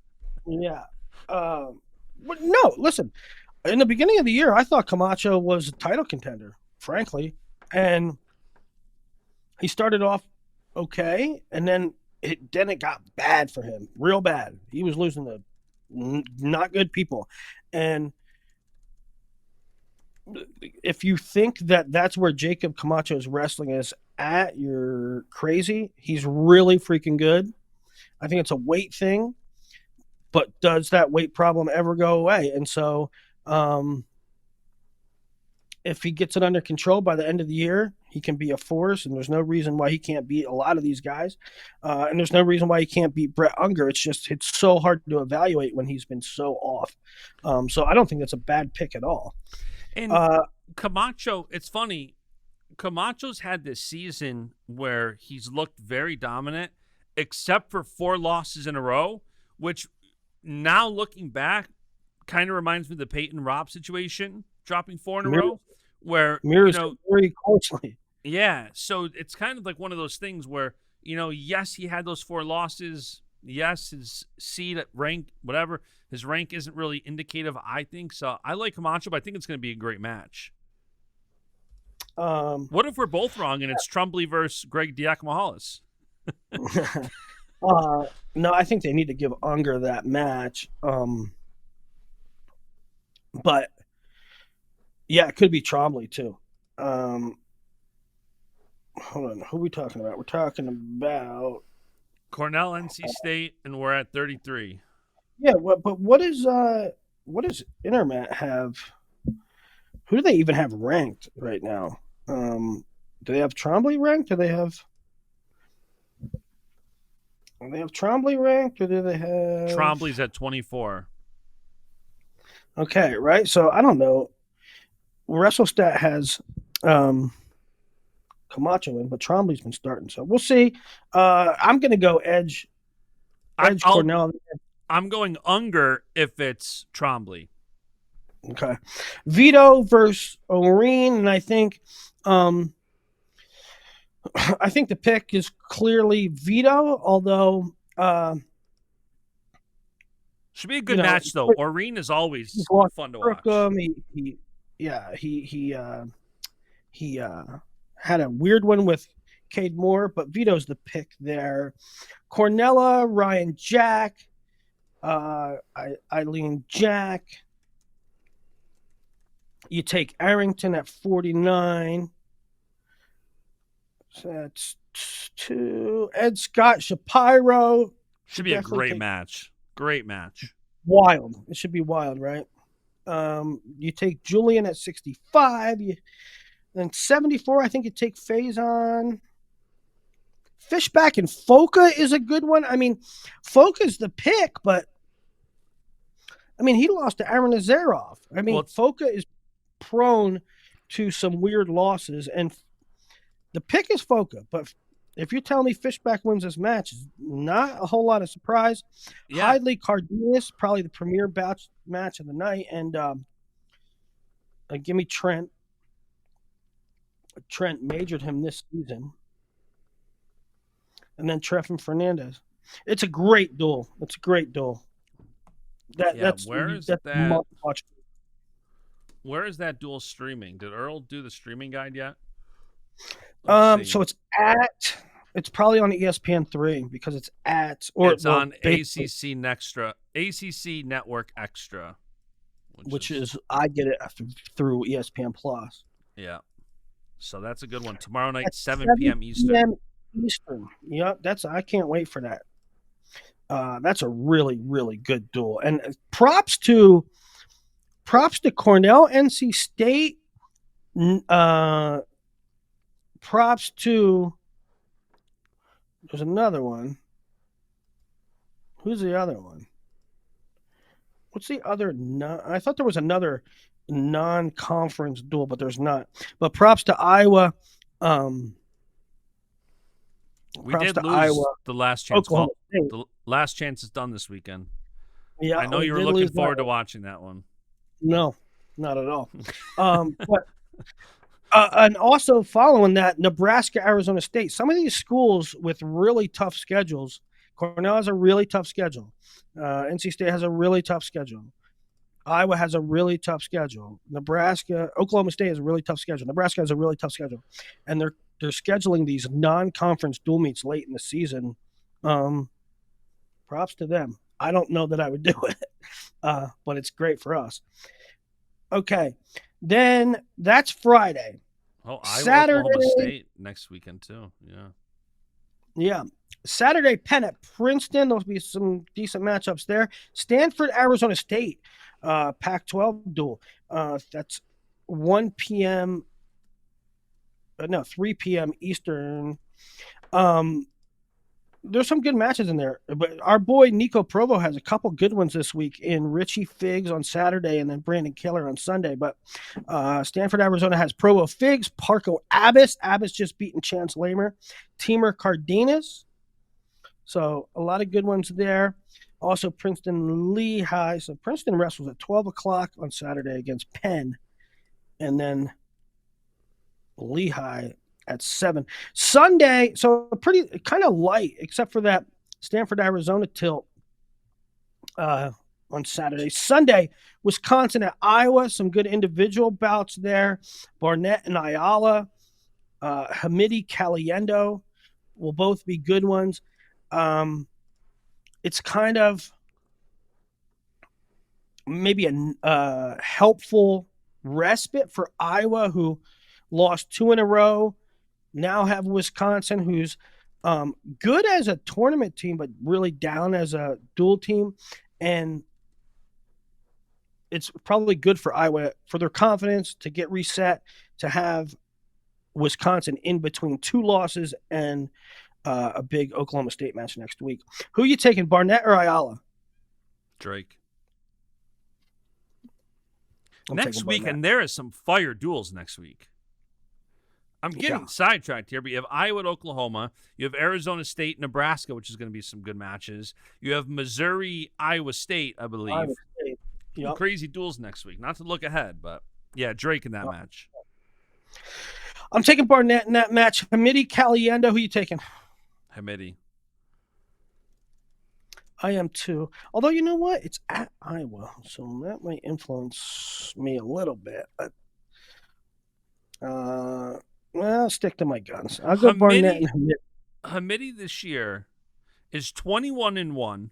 Yeah. But no, listen. In the beginning of the year, I thought Camacho was a title contender, frankly. And he started off okay, and then it got bad for him, real bad. He was losing to not good people. And if you think that that's where Jacob Camacho's wrestling is at, you're crazy. He's really freaking good. I think it's a weight thing. But does that weight problem ever go away? And so if he gets it under control by the end of the year, he can be a force, and there's no reason why he can't beat a lot of these guys. And there's no reason why he can't beat Brett Unger. It's so hard to evaluate when he's been so off. So I don't think that's a bad pick at all. And Camacho, it's funny. Camacho's had this season where he's looked very dominant, except for 4 losses in a row, which – now looking back, kind of reminds me of the Peyton Robb situation, dropping 4 in a row, where mirrors very closely. Yeah, so it's kind of like one of those things where yes, he had those 4 losses. Yes, his seed at rank, whatever, his rank isn't really indicative. I think so. I like Camacho, but I think it's going to be a great match. What if we're both wrong and it's Trombley versus Greg Diakomahalis? No, I think they need to give Unger that match. But yeah, it could be Trombley too. Hold on, who are we talking about? We're talking about Cornell, NC State, and we're at 33. Yeah, but what does Intermat have? Who do they even have ranked right now? Do they have Trombley ranked? Do they have Trombley ranked, or do they have... Trombley's at 24. Okay, right? So, I don't know. WrestleStat has Camacho in, but Trombley's been starting, so we'll see. I'm going to go Edge Cornell. I'm going Unger if it's Trombley. Okay. Vito versus O'Reen, and I think the pick is clearly Vito, although should be a good match though. O'Reen is always fun to watch. He had a weird one with Cade Moore, but Vito's the pick there. Cornella, Ryan Jack, Eileen Jack. You take Arrington at 49. So that's 2. Ed Scott Shapiro. Should be a great match. Great match. Wild. It should be wild, right? You take Julian at 65. Then 74, I think you take Faison. Fishback and Foka is a good one. I mean, Foka's the pick, but I mean, he lost to Aaron Nazarov. I mean, Foka is prone to some weird losses, and the pick is Foka, but if you tell me Fishback wins this match, not a whole lot of surprise. Yeah. Hidley Cardenas, probably the premier match of the night, and give me Trent. Trent majored him this season. And then Trefin Fernandez. It's a great duel. Where is that duel streaming? Did Earl do the streaming guide yet? So it's probably on ESPN3 because it's on ACC Network Extra, which is I get it through ESPN Plus. Yeah, so that's a good one. Tomorrow night, 7 p.m. Eastern. Yeah, I can't wait for that. That's a really, really good duel, and props to Cornell, NC State. Props to. There's another one. Who's the other one? What's the other? I thought there was another non-conference duel, but there's not. But props to Iowa. We did lose Iowa, the last chance. The last chance is done this weekend. Yeah, I know you were looking forward to watching that one. No, not at all. But and also following that, Nebraska, Arizona State. Some of these schools with really tough schedules. Cornell has a really tough schedule. NC State has a really tough schedule. Iowa has a really tough schedule. Oklahoma State has a really tough schedule. Nebraska has a really tough schedule, and they're scheduling these non-conference dual meets late in the season. Props to them. I don't know that I would do it, but it's great for us. Okay, then that's Friday. Oh, Saturday, Oklahoma State next weekend too. Yeah. Saturday, Penn at Princeton. There'll be some decent matchups there. Stanford, Arizona State, Pac-12 duel. That's 1 p.m. No, 3 p.m. Eastern. There's some good matches in there, but our boy Nico Provo has a couple good ones this week in Richie Figs on Saturday and then Brandon Killer on Sunday. But Stanford, Arizona has Provo Figs, Parco Abbas just beaten Chance Lamer, Teamer Cardenas. So a lot of good ones there. Also Princeton Lehigh. So Princeton wrestles at 12 o'clock on Saturday against Penn, and then Lehigh at 7. Sunday, so pretty kind of light, except for that Stanford, Arizona tilt on Saturday. Sunday, Wisconsin at Iowa, some good individual bouts there. Barnett and Ayala, Hamidi Caliendo will both be good ones. It's kind of maybe a helpful respite for Iowa, who lost 2 in a row. Now have Wisconsin, who's good as a tournament team, but really down as a dual team. And it's probably good for Iowa, for their confidence, to get reset, to have Wisconsin in between 2 losses and a big Oklahoma State match next week. Who are you taking, Barnett or Ayala? Drake. Next week, and there is some fire duels next week. I'm getting sidetracked here, but you have Iowa and Oklahoma. You have Arizona State, Nebraska, which is going to be some good matches. You have Missouri, Iowa State, I believe. Iowa State. Yep. Crazy duels next week. Not to look ahead, but yeah, Drake in that match. I'm taking Barnett in that match. Hamidi Caliendo, who are you taking? Hamidi. I am too. Although, you know what? It's at Iowa, so that might influence me a little bit. But, I'll stick to my guns. I'll go Barnett and Hamidi. Hamidi this year is 21-1,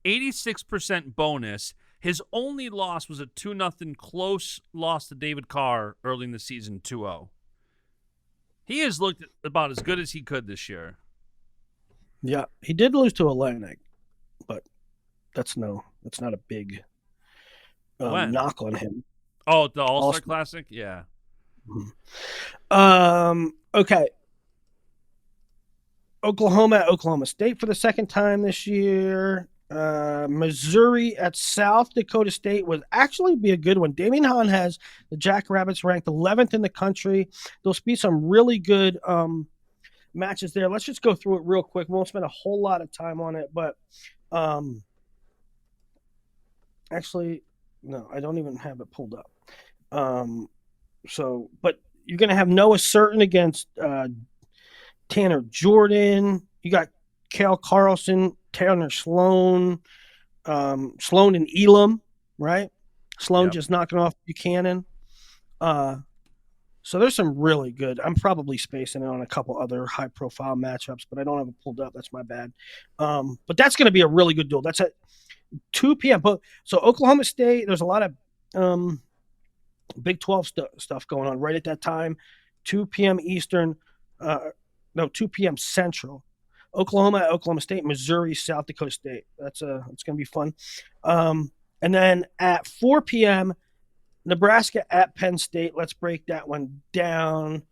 86% bonus. His only loss was a 2-0 close loss to David Carr early in the season, 2-0. He has looked about as good as he could this year. Yeah, he did lose to Atlantic, but that's not a big knock on him. Oh, the All-Star Classic? Yeah. Okay. Oklahoma at Oklahoma State for the second time this year. Missouri at South Dakota State would actually be a good one. Damian Hahn has the Jackrabbits ranked 11th in the country. There'll be some really good matches there. Let's just go through it real quick. We won't spend a whole lot of time on it, but actually, no, I don't even have it pulled up. But you're going to have Noah Certain against Tanner Jordan. You got Kale Carlson, Tanner Sloan, Sloan and Elam, right? Sloan just knocking off Buchanan. So there's some really good. I'm probably spacing it on a couple other high-profile matchups, but I don't have it pulled up. That's my bad. But that's going to be a really good duel. That's at 2 p.m. So Oklahoma State, there's a lot of Big 12 stuff going on right at that time. 2 p.m. Eastern. 2 p.m. Central. Oklahoma State, Missouri, South Dakota State. It's going to be fun. And then at 4 p.m., Nebraska at Penn State. Let's break that one down.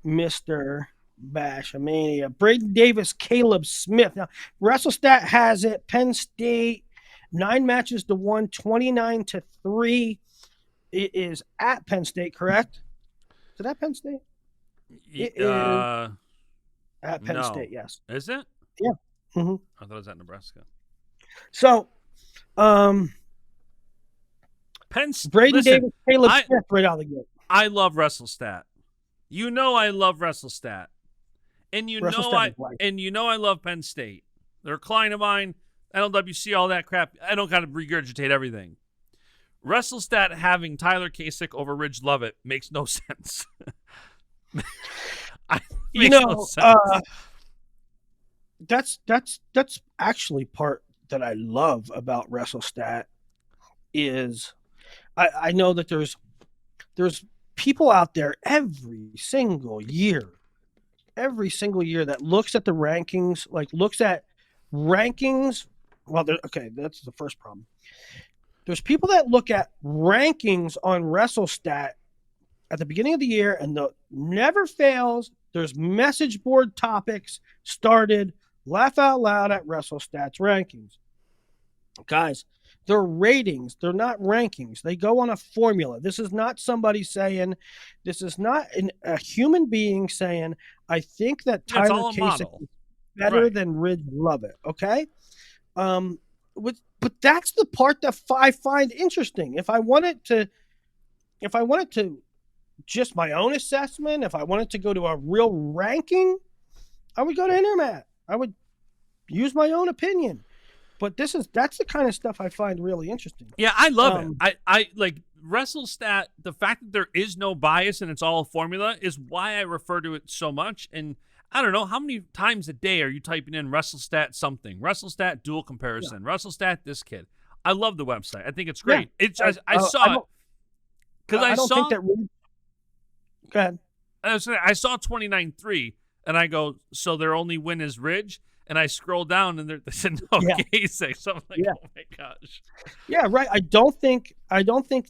Mr. Baschamania. Braden Davis, Caleb Smith. Now, WrestleStat has it. Penn State, 9 matches to 1, 29-3. It is at Penn State, correct? Is it at Penn State? It is at Penn State, yes. Is it? Yeah. Mm-hmm. I thought it was at Nebraska. So, Braden Davis, Caleb Smith right out of the gate. I love WrestleStat. You know I love WrestleStat. And you know I love Penn State. They're a client of mine. NLWC, all that crap. I don't kind of regurgitate everything. WrestleStat having Tyler Kasich over Ridge Lovett makes no sense. No sense. That's actually part that I love about WrestleStat is I know that there's people out there every single year that looks at the rankings, looks at rankings. Well, that's the first problem. There's people that look at rankings on WrestleStat at the beginning of the year, and never fails. There's message board topics started. Laugh out loud at WrestleStat's rankings. Guys, they're ratings. They're not rankings. They go on a formula. This is not somebody saying, this is not a human being saying, I think that Tyler Kasich is better than Ridge Lovett. Okay? But that's the part that I find interesting. If I wanted to just my own assessment, if I wanted to go to a real ranking, I would go to Intermat. I would use my own opinion. But that's the kind of stuff I find really interesting. Yeah, I love it. I like WrestleStat. The fact that there is no bias and it's all a formula is why I refer to it so much. And I don't know, how many times a day are you typing in WrestleStat something? WrestleStat dual comparison. Yeah. WrestleStat this kid. I love the website. I think it's great. Yeah. I saw it. Because I saw... Think that really... Go ahead. I saw 29-3, and I go, so their only win is Ridge? And I scroll down, and they said no Kasich. So I'm like, oh my gosh. Yeah, right. I don't think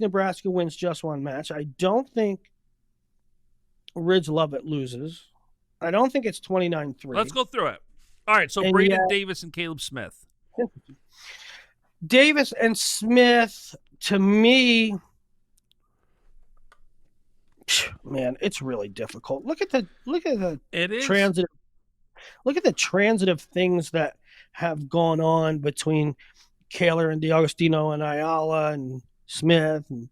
Nebraska wins just one match. I don't think Ridge Lovett loses. I don't think it's 29-3. Let's go through it. All right, so Braden Davis and Caleb Smith. Davis and Smith, to me, Man, it's really difficult. Look at the It is. transitive. Look at the transitive things that have gone on between Kaler and DiAgostino and Ayala and Smith, and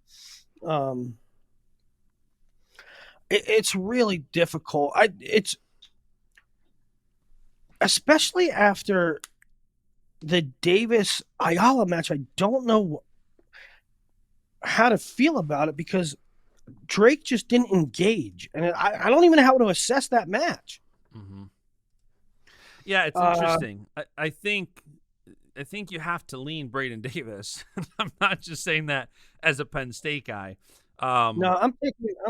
it's really difficult. It's especially after the Davis Ayala match. I don't know how to feel about it because Drake just didn't engage, and I don't even know how to assess that match. Mm-hmm. Yeah, it's interesting. I think you have to lean Braden Davis. I'm not just saying that as a Penn State guy. No, I'm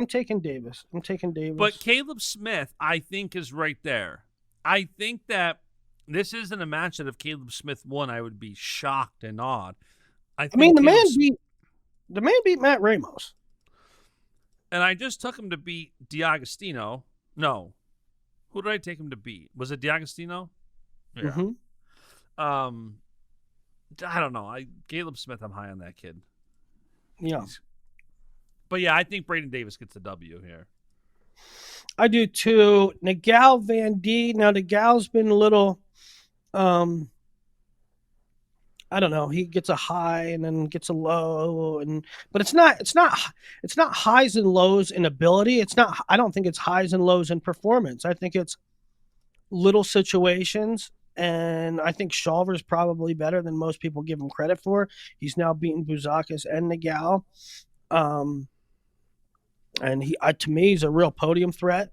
taking Davis. I'm taking Davis. But Caleb Smith, I think, is right there. I think that this isn't a match that if Caleb Smith won, I would be shocked and awed. I mean, the man beat Matt Ramos. And I just took him to beat DiAgostino. No. Who did I take him to beat? Was it DiAgostino? Yeah. Mm-hmm. I don't know. Caleb Smith, I'm high on that kid. Yeah. But yeah, I think Braden Davis gets the W here. I do too. Nagel Van D. Now Nagel's been a little I don't know. He gets a high and then gets a low, but it's not highs and lows in ability. I don't think it's highs and lows in performance. I think it's little situations, and I think Shawver's probably better than most people give him credit for. He's now beaten Bouzakis and Nagel. And he, to me, he's a real podium threat.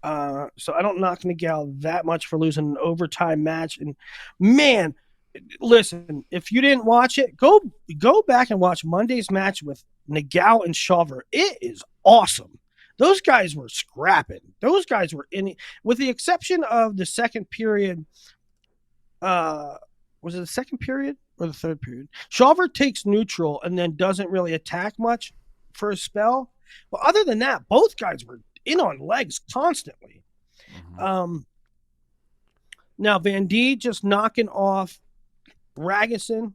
So I don't knock Nagel that much for losing an overtime match. And man, listen, if you didn't watch it, go back and watch Monday's match with Nagel and Shawver. It is awesome. Those guys were scrapping. Those guys were in, with the exception of the second period. Was it the second period or the third period? Shawver takes neutral and then doesn't really attack much for a spell. But other than that, both guys were in on legs constantly. Mm-hmm. Now Van D just knocking off Ragusin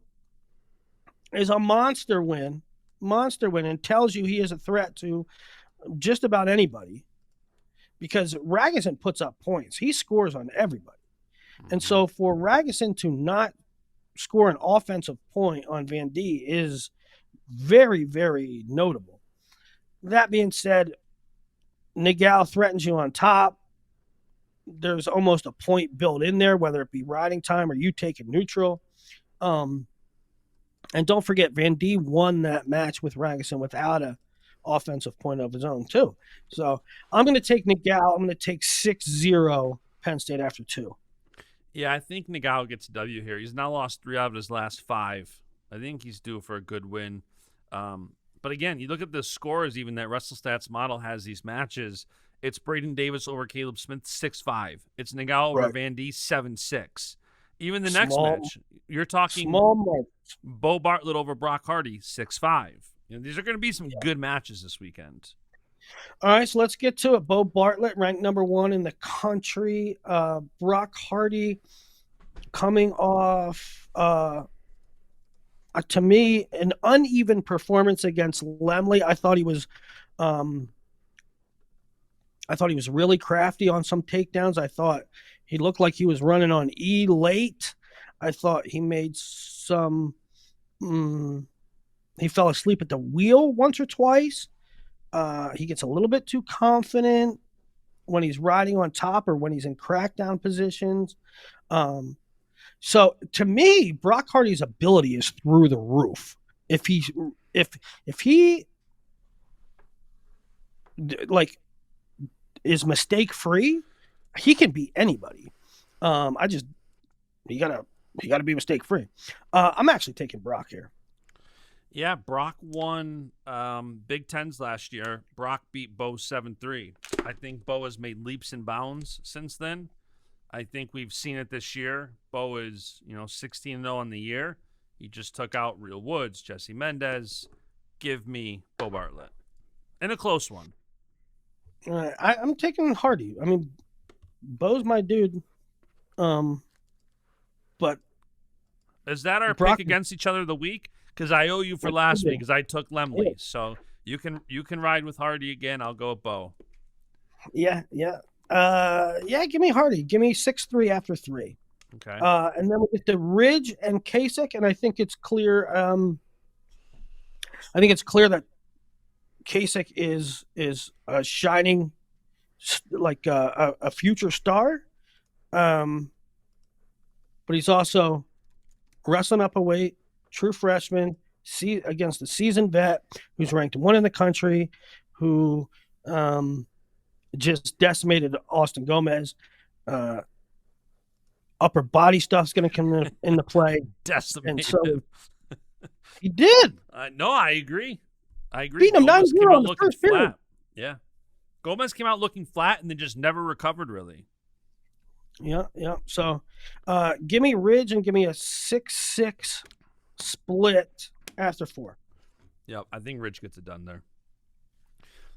is a monster win, and tells you he is a threat to just about anybody because Ragusin puts up points. He scores on everybody. Mm-hmm. And so for Ragusin to not score an offensive point on Van D is very, very notable. That being said, Nagel threatens you on top. There's almost a point built in there, whether it be riding time or you taking neutral. And don't forget, Van D won that match with Ragusin without an offensive point of his own, too. So I'm going to take Nagel. I'm going to take 6-0 Penn State after 2. Yeah, I think Nagel gets a W here. He's now lost 3 out of his last 5. I think he's due for a good win. But again, you look at the scores, even that WrestleStats model has these matches. It's Braden Davis over Caleb Smith, 6-5. It's Nagel over Van D, 7-6. Even the next match, you're talking Bo Bartlett over Brock Hardy, 6-5. These are going to be some good matches this weekend. All right, so let's get to it. Bo Bartlett, ranked number 1 in the country. Brock Hardy coming off, to me, an uneven performance against Lemley. I thought he was really crafty on some takedowns. I thought he looked like he was running on E late. I thought he made some he fell asleep at the wheel once or twice. He gets a little bit too confident when he's riding on top or when he's in crackdown positions. So to me, Brock Hardy's ability is through the roof. If he like is mistake free, he can beat anybody. He gotta be mistake free. I'm actually taking Brock here. Yeah, Brock won Big Tens last year. Brock beat Bo 7-3. I think Bo has made leaps and bounds since then. I think we've seen it this year. Bo is, 16-0 on the year. He just took out Real Woods, Jesse Mendez. Give me Bo Bartlett. And a close one. I'm taking Hardy. I mean, Bo's my dude. But is that our pick against each other of the week? Because I owe you for last week because I took Lemley. So You can ride with Hardy again. I'll go with Bo. Yeah. Give me Hardy. Give me 6-3 after 3. Okay. And then we get to Ridge and Kasich, and I think it's clear. I think it's clear that Kasich is a shining, like a future star. But he's also wrestling up a weight, true freshman, against a seasoned vet who's ranked 1 in the country, who just decimated Austin Gomez. Upper body stuff's going to come into play. Decimated. And so he did. No, I agree. Beat him 9-0 in the first period. Yeah. Gomez came out looking flat and then just never recovered really. Yeah. So give me Ridge and give me a 6-6 split after 4. Yep, I think Ridge gets it done there.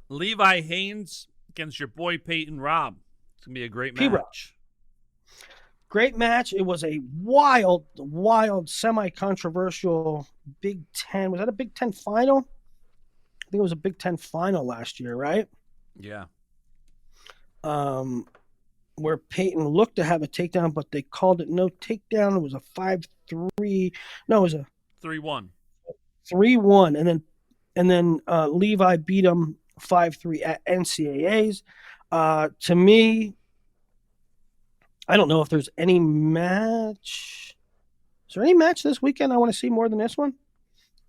Levi Haynes against your boy Peyton Robb. It's going to be a great match. Great match. It was a wild, semi-controversial Big Ten. Was that a Big Ten final? I think it was a Big Ten final last year, right? Yeah. Where Peyton looked to have a takedown, but they called it no takedown. It was a 5-3. No, it was a 3-1. 3-1, and then Levi beat him 5-3 at NCAAs. To me, I don't know if there's any match. Is there any match this weekend I want to see more than this one?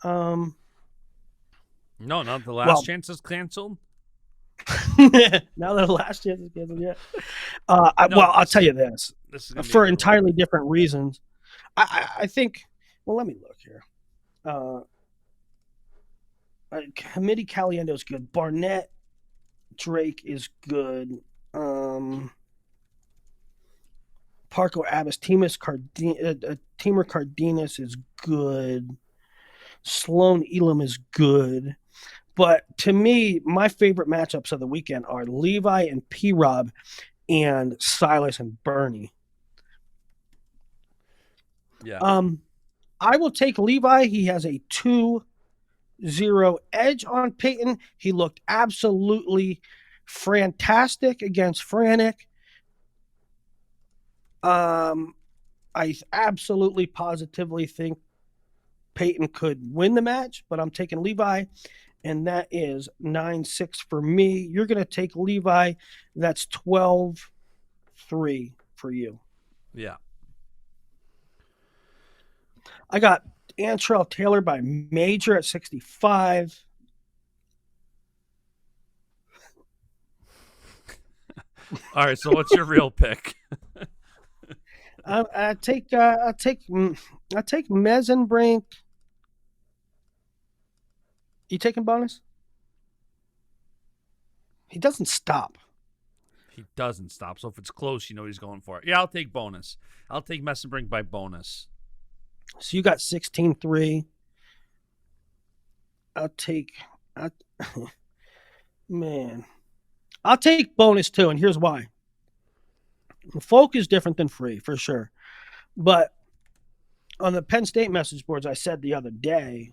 No, not the last chance is canceled. Now that the last chance is canceled, yeah. I'll tell you this for entirely different reasons. I think. Well, let me look here. Committee Caliendo is good. Barnett Drake is good. Parco Abbas, Timur Cardenas is good. Sloan Elam is good. But to me, my favorite matchups of the weekend are Levi and P-Rob and Silas and Bernie. Yeah. I will take Levi. He has a 2-0 edge on Peyton. He looked absolutely fantastic against Franek. I absolutely positively think Peyton could win the match, but I'm taking Levi, and that is 9-6 for me. You're going to take Levi. That's 12-3 for you. Yeah. I got Antrell Taylor by Major at 65. All right, so what's your real pick? I take Mesenbrink. You taking bonus? He doesn't stop. He doesn't stop. So if it's close, you know he's going for it. Yeah, I'll take bonus. I'll take Mesenbrink by bonus. So you got 16-3. I'll take bonus too, and here's why. Folk is different than free, for sure. But on the Penn State message boards, I said the other day,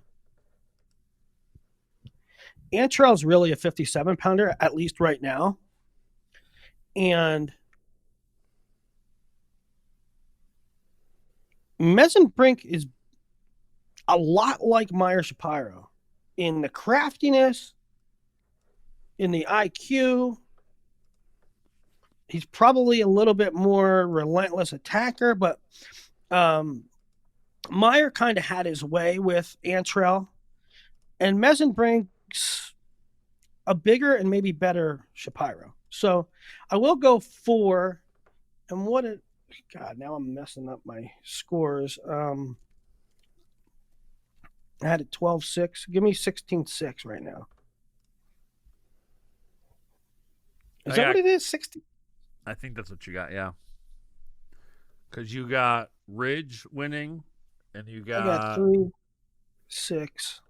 Antrell's really a 57-pounder, at least right now. And Mesenbrink is a lot like Meyer Shapiro in the craftiness, in the IQ. He's probably a little bit more relentless attacker, but Meyer kind of had his way with Antrell. And Mesenbrink's a bigger and maybe better Shapiro. So I will go for, and God, now I'm messing up my scores. I had it 12-6. Give me 16-6 right now. Is that what it is? 16? I think that's what you got, yeah. Because you got Ridge winning, and you got... I got 3, 6,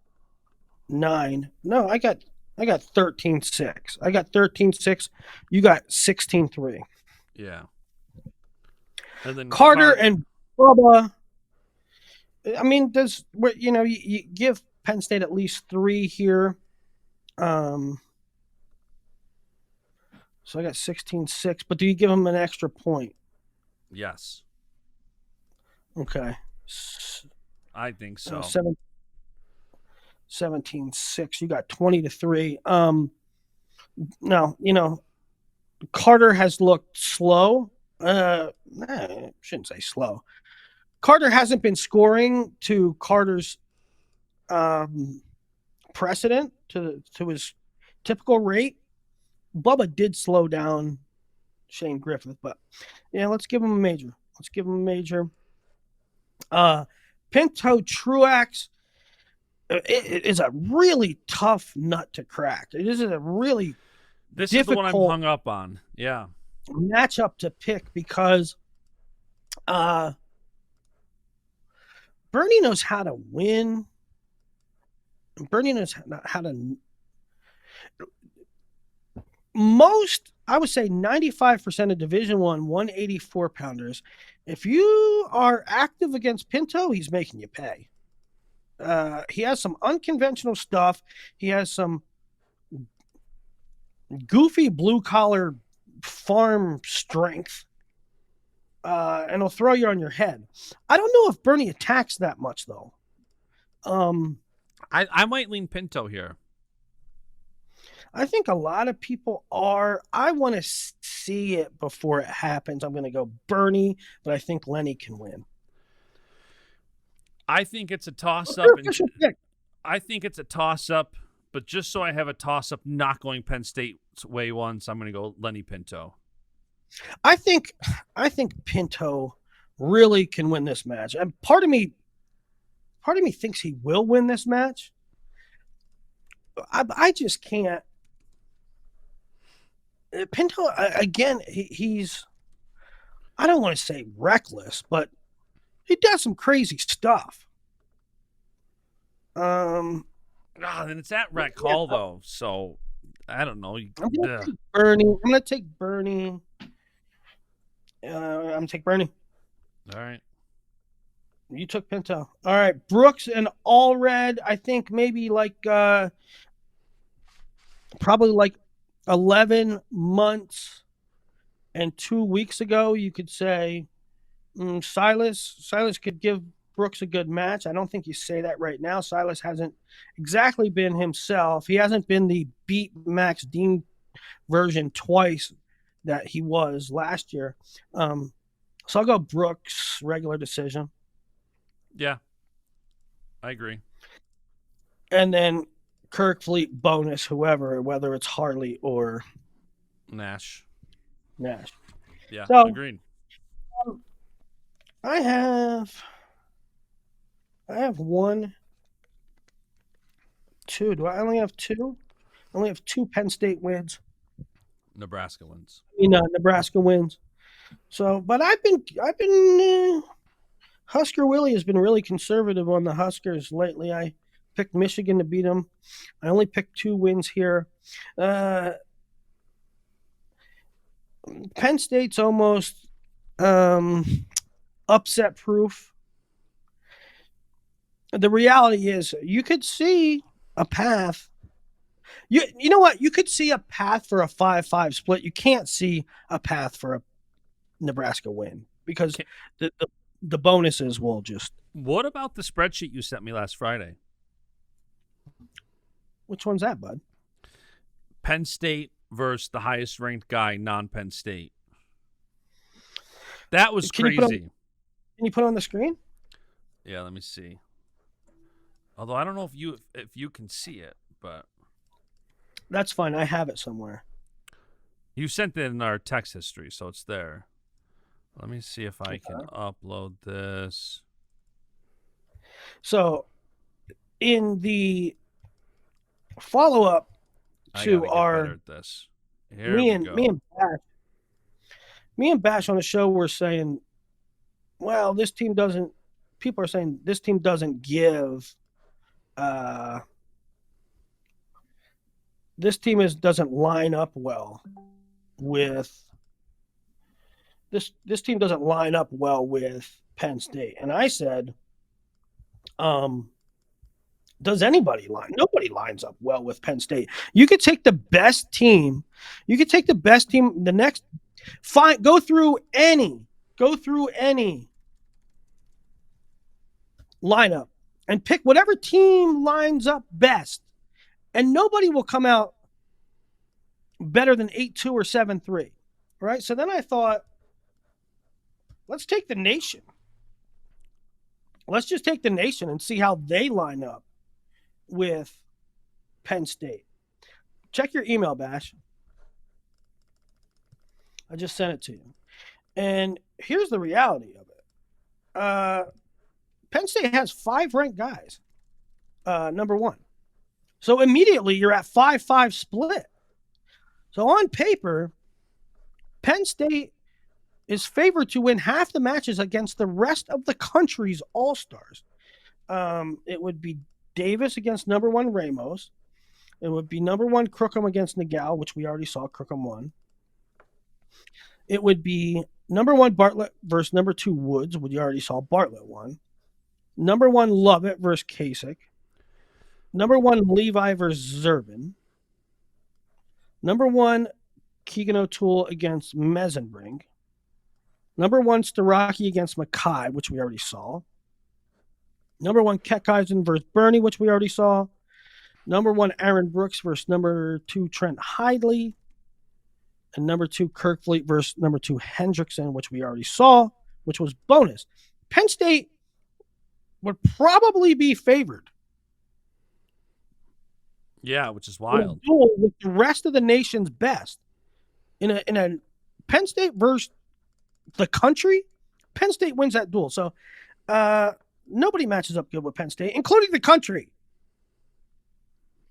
9. No, I got 13-6. I got 13-6. You got 16-3. Yeah. And then Carter and Bubba. I mean, you give Penn State at least 3 here. So I got 16-6, but do you give them an extra point? Yes. Okay. I think so. 17-6. You got 20-3. Now, Carter has looked slow. I shouldn't say slow. Carter hasn't been scoring to Carter's precedent, to his typical rate. Bubba did slow down Shane Griffith, but yeah, let's give him a major. Pinto Truax, it is a really tough nut to crack. It is a really This difficult is the one I'm hung up on. Yeah. matchup to pick because Bernie knows how to win. Bernie knows how to. I would say 95% of Division I 184 pounders, if you are active against Pinto, he's making you pay. He has some unconventional stuff. He has some goofy blue collar farm strength. And he'll throw you on your head. I don't know if Bernie attacks that much, though. I might lean Pinto here. I think a lot of people are. I want to see it before it happens. I'm going to go Bernie, but I think Lenny can win. I think it's a toss-up. I think it's a toss-up, but just so I have a toss-up not going Penn State's way once, I'm going to go Lenny Pinto. I think Pinto really can win this match. And part of me thinks he will win this match. I just can't. Pinto, again, he's, I don't want to say reckless, but he does some crazy stuff. Then it's at Rec Hall, though, so I don't know. I'm going to take Bernie. I'm going to take Bernie. All right. You took Pinto. All right. Brooks and Allred, I think maybe probably like 11 months and 2 weeks ago, you could say Silas could give Brooks a good match. I don't think you say that right now. Silas hasn't exactly been himself. He hasn't been the beat Max Dean version twice that he was last year. So I'll go Brooks, regular decision. Yeah, I agree. And then Kirkfleet bonus, whoever, whether it's Harley or Nash. Yeah, so, agreed. I have 1, 2. Do I only have 2? I only have 2 Penn State wins. Nebraska wins. Nebraska wins. So, but I've been Husker Willie has been really conservative on the Huskers lately. I picked Michigan to beat them. I only picked 2 wins here. Penn State's almost upset proof. The reality is you could see a path. You know what? You could see a path for a 5-5 split. You can't see a path for a Nebraska win because the bonuses will just. What about the spreadsheet you sent me last Friday? Which one's that, bud? Penn State versus the highest ranked guy, non-Penn State. That was crazy. Can you put it on the screen? Yeah, let me see. Although I don't know if you can see it, but that's fine. I have it somewhere. You sent it in our text history, so it's there. Let me see if I can upload this. So, in the follow-up to our me and Basch on the show were saying, well, this team doesn't. People are saying this team doesn't give. This team doesn't line up well with. This team doesn't line up well with Penn State, and I said, Does anybody line? Nobody lines up well with Penn State. You could take the best team. You could take the best team. The next, go through any lineup and pick whatever team lines up best, and nobody will come out better than 8-2 or 7-3, right? So then I thought, let's take the nation. Let's just take the nation and see how they line up with Penn State. Check your email, Bash. I just sent it to you. And here's the reality of it. Penn State has 5 ranked guys, number 1. So immediately you're at 5-5 split. So on paper, Penn State is favored to win half the matches against the rest of the country's all-stars. It would be Davis against number 1 Ramos. It would be number 1 Crookham against Nagel, which we already saw Crookham won. It would be number 1 Bartlett versus number 2 Woods, which we already saw Bartlett won. Number 1 Lovett versus Kasich. Number 1 Levi versus Zerbin. Number 1 Keegan O'Toole against Mesenbrink. Number 1 Starocki against Mackay, which we already saw. Number 1 Keckeisen versus Bernie, which we already saw. Number 1 Aaron Brooks versus number 2 Trent Hidley. And number 2 Kirkfleet versus number 2 Hendrickson, which we already saw, which was bonus. Penn State would probably be favored. Yeah, which is wild. Duel with the rest of the nation's best. In a Penn State versus the country, Penn State wins that duel. So nobody matches up good with Penn State, including the country.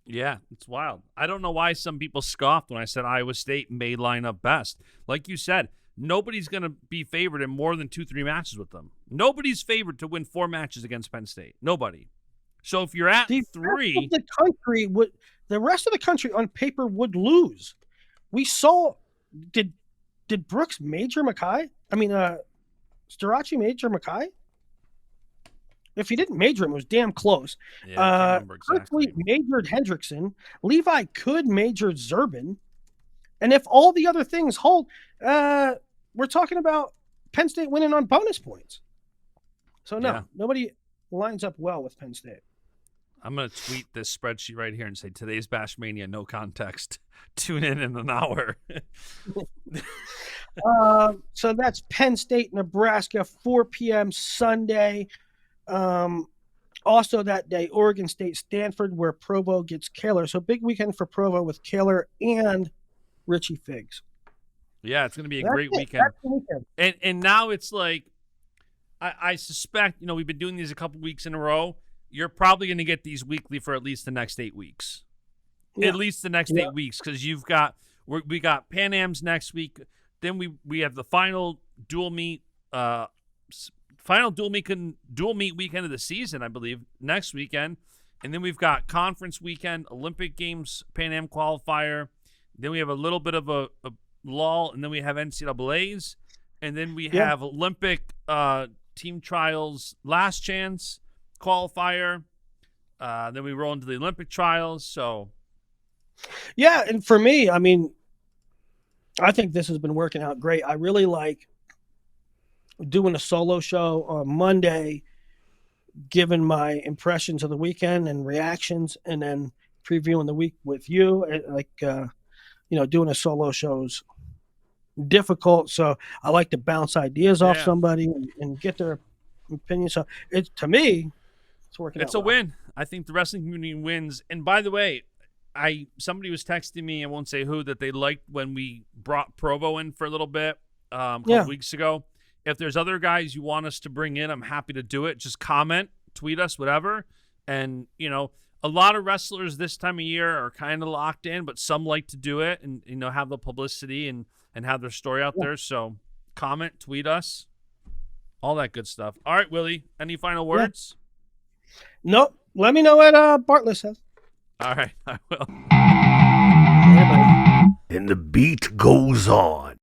Yeah, it's wild. I don't know why some people scoffed when I said Iowa State may line up best. Like you said, nobody's going to be favored in more than 2-3 matches with them. Nobody's favored to win 4 matches against Penn State. Nobody. So if you're at 3, the rest of the country on paper would lose. We saw. Did Brooks major Mackay? I mean, Starocci major Mackay? If he didn't major him, it was damn close. Yeah, I can't remember exactly. Majored Hendrickson. Levi could major Zerbin. And if all the other things hold, we're talking about Penn State winning on bonus points. So, no, nobody lines up well with Penn State. I'm going to tweet this spreadsheet right here and say, today's Baschmania, no context. Tune in an hour. So that's Penn State, Nebraska, 4 p.m. Sunday. Also that day, Oregon State, Stanford, where Provo gets Kaler. So big weekend for Provo with Kaler and Richie Figs. Yeah, it's going to be a great weekend. And now it's like, I suspect, we've been doing these a couple weeks in a row. You're probably going to get these weekly for at least the next 8 weeks. Yeah. At least the next 8 weeks, because we got Pan Am's next week. Then we have the final dual meet weekend of the season, I believe, next weekend. And then we've got conference weekend, Olympic Games, Pan Am qualifier. Then we have a little bit of a lull, and then we have NCAAs. And then we have Olympic team trials last chance qualifier. Then we roll into the Olympic trials. So, yeah, and for me, I mean, I think this has been working out great. I really like doing a solo show on Monday, giving my impressions of the weekend and reactions, and then previewing the week with you. Like, doing a solo show's difficult, so I like to bounce ideas off somebody and get their opinion. So to me, it's working out. It's a win. I think the wrestling community wins. And by the way, somebody was texting me, I won't say who, that they liked when we brought Provo in for a little bit a couple weeks ago. If there's other guys you want us to bring in, I'm happy to do it. Just comment, tweet us, whatever. And, a lot of wrestlers this time of year are kind of locked in, but some like to do it and, have the publicity and have their story out there. So comment, tweet us, all that good stuff. All right, Willie, any final words? Nope. Let me know what Bartlett says. All right, I will. And the beat goes on.